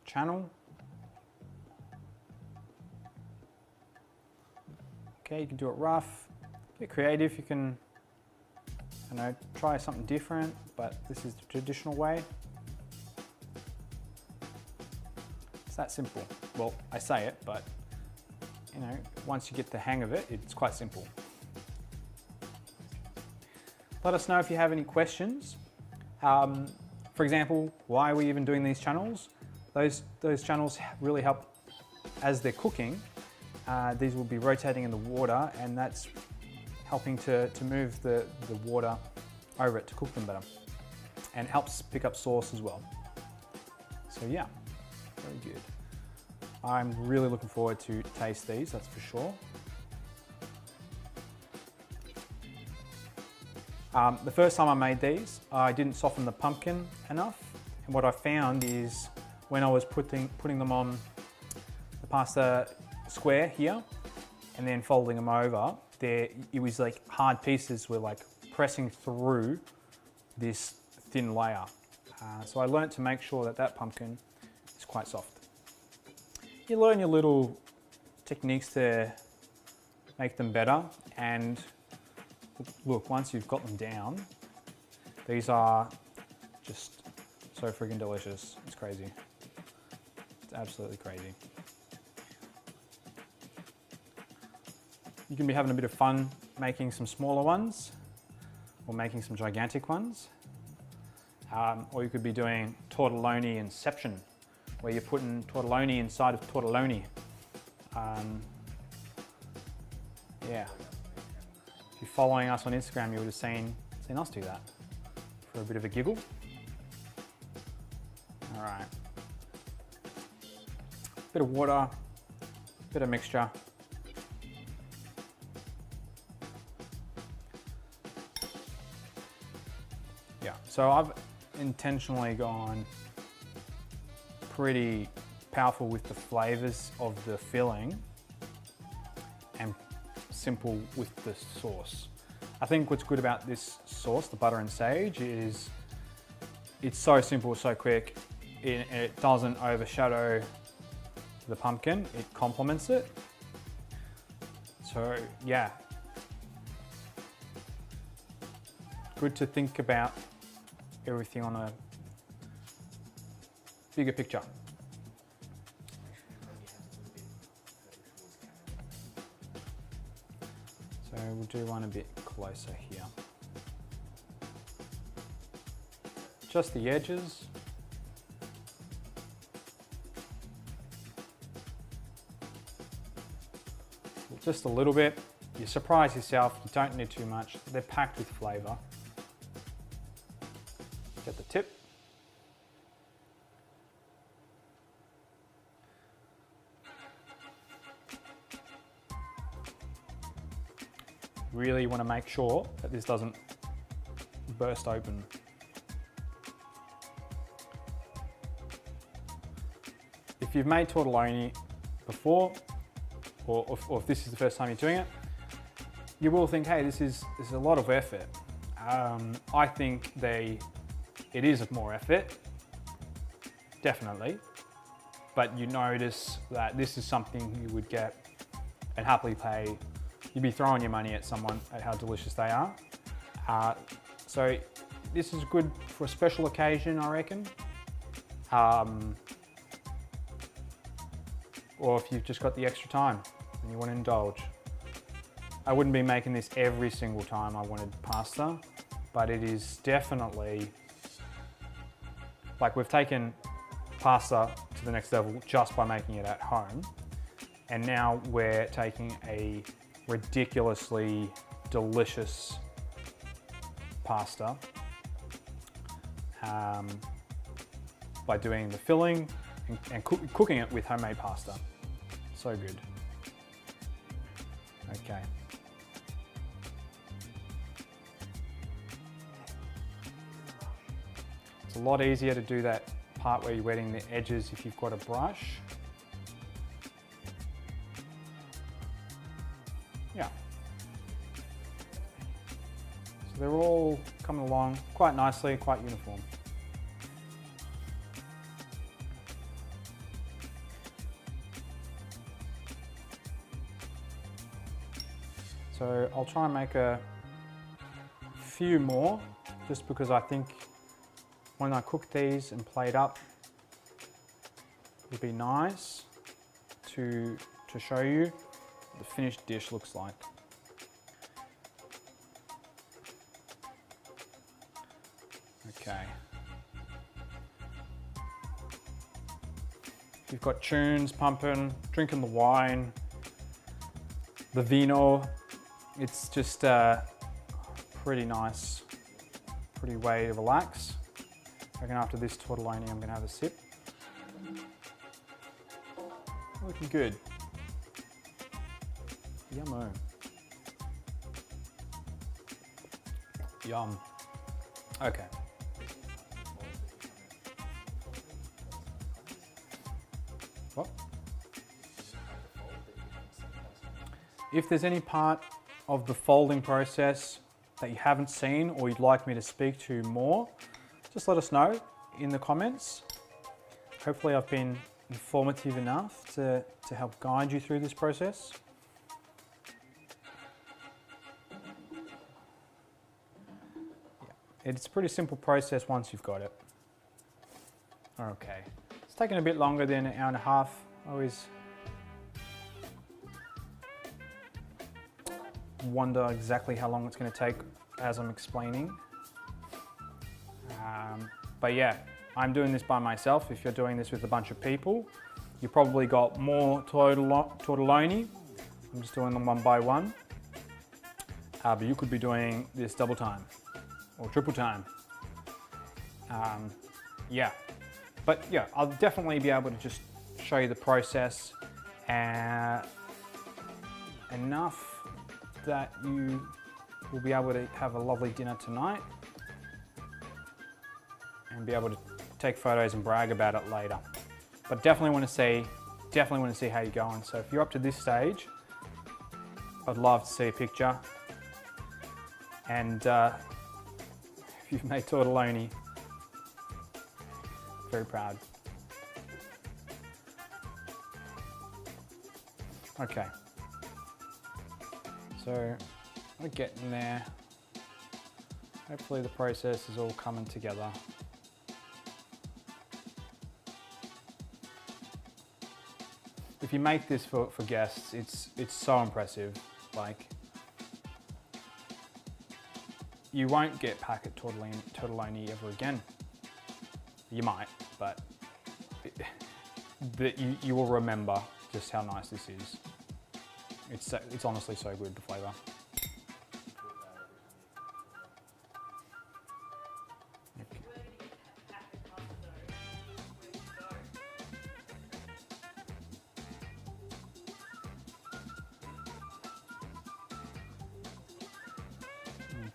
Channel. Okay, you can do it rough. Get creative. You can, try something different, but this is the traditional way. It's that simple. Well, I say it, but you know, once you get the hang of it, it's quite simple. Let us know if you have any questions. For example, why are we even doing these channels? Those channels really help as they're cooking. These will be rotating in the water, and that's helping to move the water over it to cook them better. And helps pick up sauce as well. So yeah, very good. I'm really looking forward to taste these, that's for sure. The first time I made these, I didn't soften the pumpkin enough. And what I found is when I was putting them on the pasta square here and then folding them over, it was like hard pieces were like pressing through this thin layer. So I learned to make sure that pumpkin is quite soft. You learn your little techniques to make them better, and look, once you've got them down, these are just so freaking delicious. It's crazy. It's absolutely crazy. You can be having a bit of fun making some smaller ones or making some gigantic ones. Or you could be doing tortelloni inception, where you're putting tortelloni inside of tortelloni. Yeah. If you're following us on Instagram, you would have seen us do that for a bit of a giggle. All right. Bit of water, bit of mixture. Yeah, so I've intentionally gone pretty powerful with the flavors of the filling and simple with the sauce. I think what's good about this sauce, the butter and sage, is it's so simple, so quick. It doesn't overshadow the pumpkin, it complements it. So yeah, good to think about everything on a bigger picture. So we'll do one a bit closer here. Just the edges. Just a little bit. You surprise yourself, you don't need too much. They're packed with flavor. Get the tip. Really want to make sure that this doesn't burst open. If you've made tortelloni before, or if this is the first time you're doing it, you will think, hey, this is a lot of effort. I think it is more effort, definitely, but you notice that this is something you would get and happily pay. You'd be throwing your money at someone at how delicious they are. So this is good for a special occasion, I reckon. Or if you've just got the extra time and you want to indulge. I wouldn't be making this every single time I wanted pasta, but it is definitely, like, we've taken pasta to the next level just by making it at home. And now we're taking a ridiculously delicious pasta by doing the filling and cooking it with homemade pasta. So good. Okay. It's a lot easier to do that part where you're wetting the edges if you've got a brush. Yeah. So they're all coming along quite nicely, quite uniform. So I'll try and make a few more, just because I think when I cook these and plate up, would be nice to show you what the finished dish looks like. Okay. You've got tunes pumping, drinking the wine, the vino. It's just pretty nice, pretty way to relax. I reckon after this tortelloni, I'm gonna have a sip. Looking good. Yummo. Yum. Okay. What? If there's any part of the folding process that you haven't seen or you'd like me to speak to more, just let us know in the comments. Hopefully I've been informative enough to help guide you through this process. It's a pretty simple process once you've got it. Okay, it's taken a bit longer than an hour and a half. I always wonder exactly how long it's going to take as I'm explaining. But yeah, I'm doing this by myself. If you're doing this with a bunch of people, you probably got more tortelloni. I'm just doing them one by one. But you could be doing this double time or triple time. Yeah, but yeah, I'll definitely be able to just show you the process enough that you will be able to have a lovely dinner tonight and be able to take photos and brag about it later. But definitely want to see how you're going. So if you're up to this stage, I'd love to see a picture. And if you've made tortelloni, very proud. Okay. So we're getting there. Hopefully the process is all coming together. If you make this for guests, it's so impressive. Like, you won't get packet tortelloni ever again. You might, but you will remember just how nice this is. It's honestly so good, the flavour.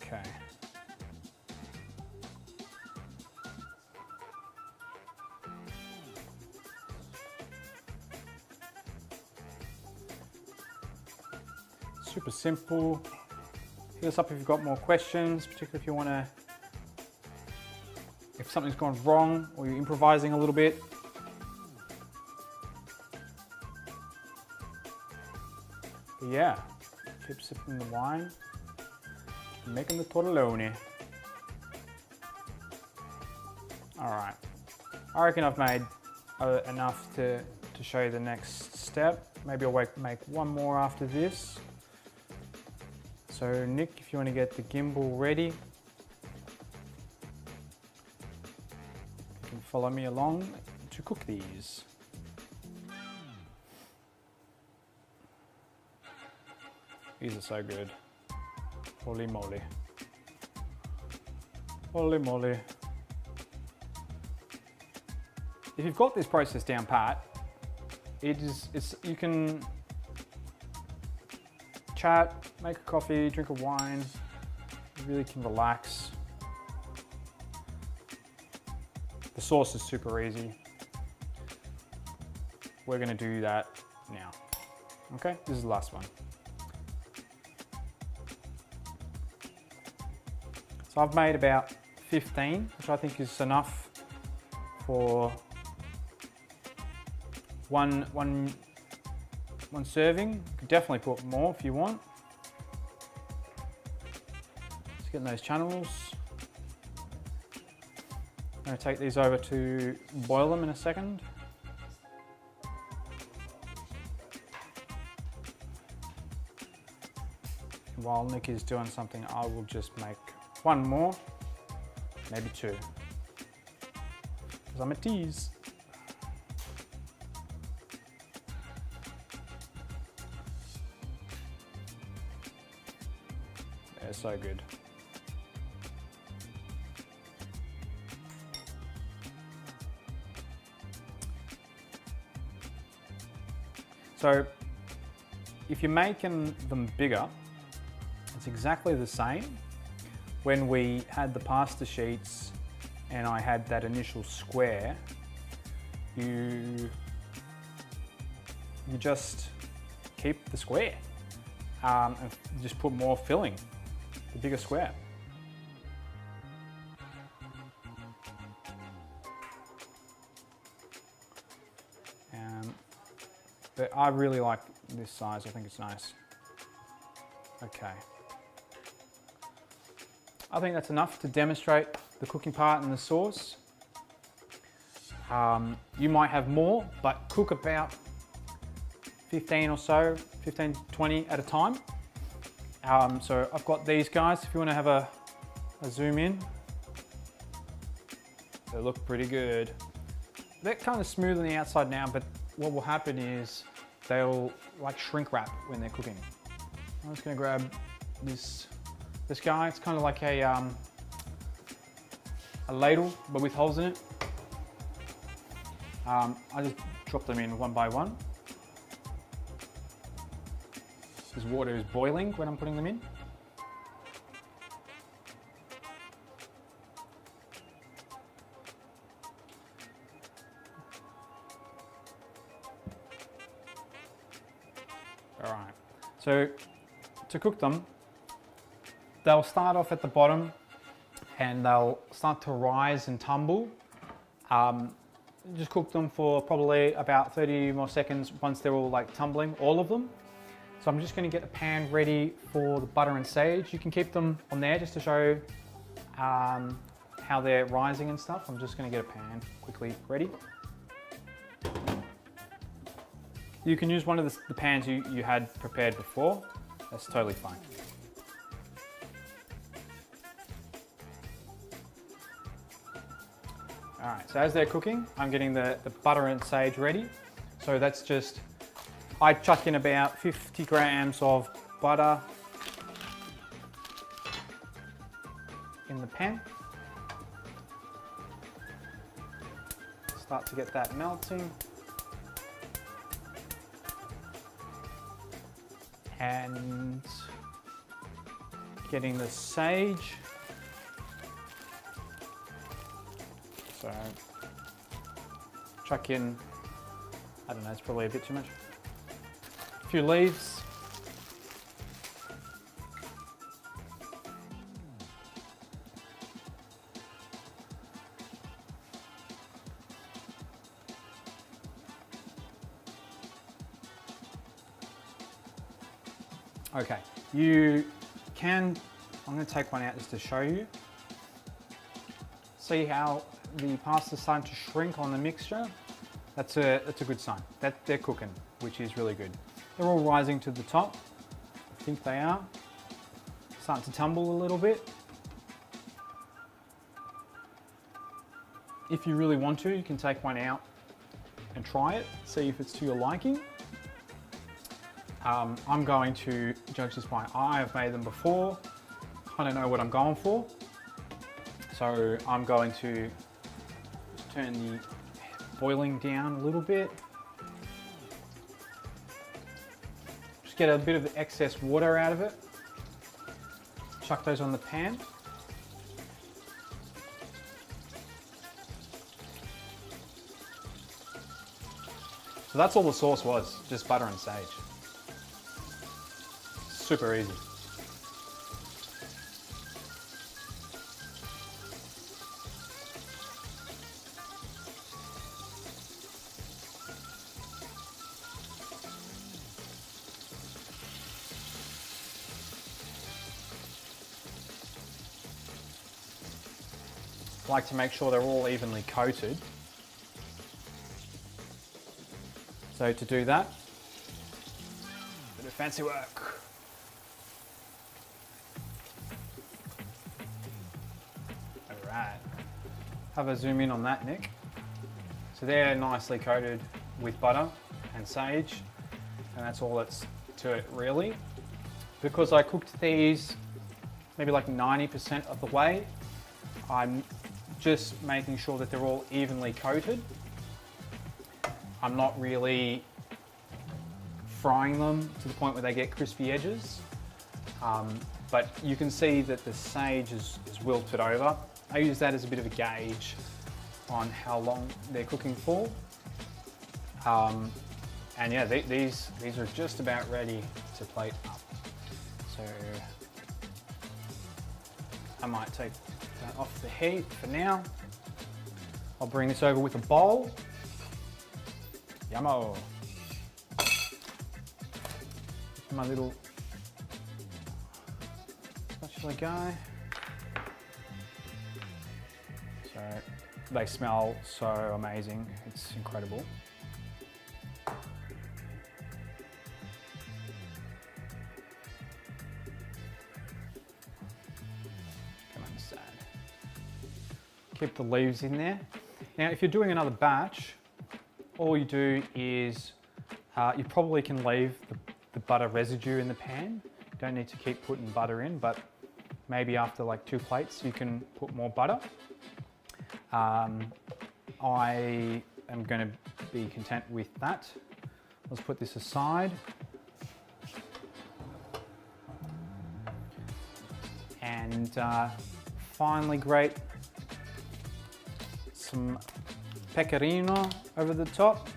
Okay. Super simple. Hit us up if you've got more questions, particularly if you want to, if something's gone wrong or you're improvising a little bit. But yeah, keep sipping the wine, making the tortelloni. All right, I reckon I've made enough to show you the next step. Maybe I'll make one more after this. So Nick, if you want to get the gimbal ready, you can follow me along to cook these. These are so good. Holy moly. Holy moly. If you've got this process down pat, you can chat, make a coffee, drink a wine, you really can relax. The sauce is super easy. We're gonna do that now. Okay, this is the last one. So I've made about 15, which I think is enough for one serving. You could definitely put more if you want. Just getting those channels. I'm going to take these over to boil them in a second. while Nick is doing something, I will just make one more, maybe two, because I'm a tease. They're so good. So if you're making them bigger, it's exactly the same. When we had the pasta sheets and I had that initial square, you just keep the square and just put more filling, the bigger square. But I really like this size, I think it's nice. Okay. I think that's enough to demonstrate the cooking part and the sauce. You might have more, but cook about 15 or so, 15, 20 at a time. So I've got these guys, if you want to have a zoom in. They look pretty good. They're kind of smooth on the outside now, but what will happen is they'll like shrink wrap when they're cooking. I'm just gonna grab this guy. It's kind of like a ladle, but with holes in it. I just drop them in one by one. This water is boiling when I'm putting them in. All right, so to cook them, they'll start off at the bottom and they'll start to rise and tumble. Just cook them for probably about 30 more seconds once they're all like tumbling, all of them. So I'm just going to get the pan ready for the butter and sage. You can keep them on there just to show how they're rising and stuff. I'm just going to get a pan quickly ready. You can use one of the pans you had prepared before. That's totally fine. All right, so as they're cooking, I'm getting the butter and sage ready. So that's just, I chuck in about 50 grams of butter in the pan. Start to get that melting. And getting the sage. So chuck in, I don't know, it's probably a bit too much. A few leaves. Okay, you can, I'm going to take one out just to show you. See how the pasta's starting to shrink on the mixture? That's a good sign. That they're cooking, which is really good. They're all rising to the top. I think they are. Starting to tumble a little bit. If you really want to, you can take one out and try it, see if it's to your liking. I'm going to judge this by eye. I've made them before. I don't know what I'm going for. So I'm going to turn the boiling down a little bit. Just get a bit of the excess water out of it. Chuck those on the pan. So that's all the sauce was, just butter and sage. Super easy. I like to make sure they're all evenly coated. So to do that, bit of fancy work. right. Have a zoom in on that, Nick. So they're nicely coated with butter and sage, and that's all that's to it really. Because I cooked these maybe like 90% of the way, I'm just making sure that they're all evenly coated. I'm not really frying them to the point where they get crispy edges, but you can see that the sage is wilted over. I use that as a bit of a gauge on how long they're cooking for. And yeah, these are just about ready to plate up. So I might take that off the heat for now. I'll bring this over with a bowl. Yummo. My little spatula guy. So they smell so amazing. It's incredible. Keep the leaves in there. Now, if you're doing another batch, all you do is you probably can leave the butter residue in the pan. You don't need to keep putting butter in, but maybe after like 2 plates, you can put more butter. I am going to be content with that. Let's put this aside. And finally grate some pecorino over the top.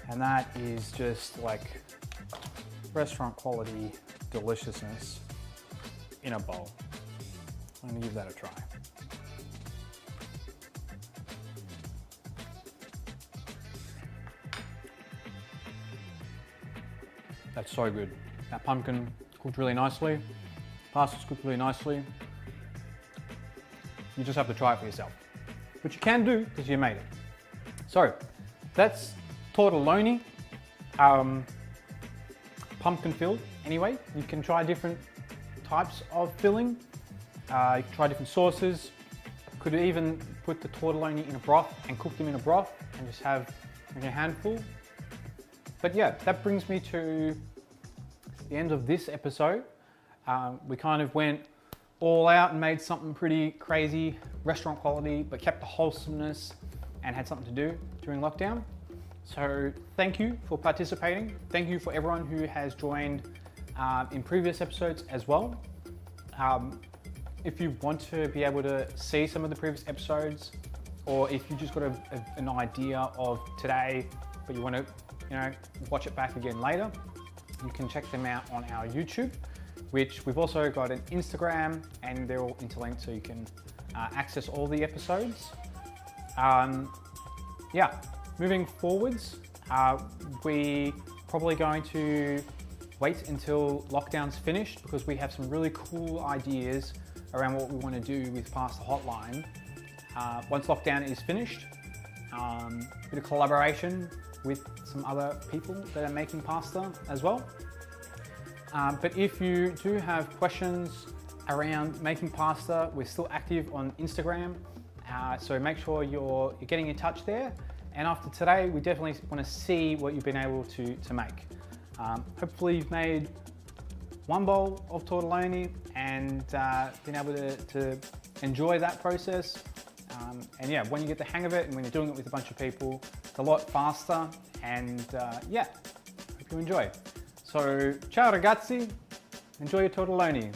And that is just like restaurant quality deliciousness in a bowl. I'm gonna give that a try. That's so good. That pumpkin cooked really nicely. Pasta's cooked really nicely. You just have to try it for yourself, which you can do because you made it. So that's tortelloni, pumpkin filled. Anyway, you can try different types of filling. You can try different sauces. Could even put the tortelloni in a broth and cook them in a broth and just have like a handful. But yeah, that brings me to the end of this episode. We kind of went all out and made something pretty crazy, restaurant quality, but kept the wholesomeness and had something to do during lockdown. So thank you for participating. Thank you for everyone who has joined in previous episodes as well. If you want to be able to see some of the previous episodes, or if you just got an idea of today, but you want to watch it back again later, you can check them out on our YouTube, which we've also got an Instagram, and they're all interlinked so you can access all the episodes. Yeah, moving forwards, we probably going to wait until lockdown's finished because we have some really cool ideas around what we want to do with Pasta Hotline. Once lockdown is finished, bit of collaboration with some other people that are making pasta as well. But if you do have questions around making pasta, we're still active on Instagram. So make sure you're getting in touch there. And after today, we definitely want to see what you've been able to make. Hopefully you've made one bowl of tortelloni and been able to enjoy that process. And yeah, when you get the hang of it and when you're doing it with a bunch of people, it's a lot faster. And yeah, hope you enjoy. So, ciao ragazzi, enjoy your tortelloni.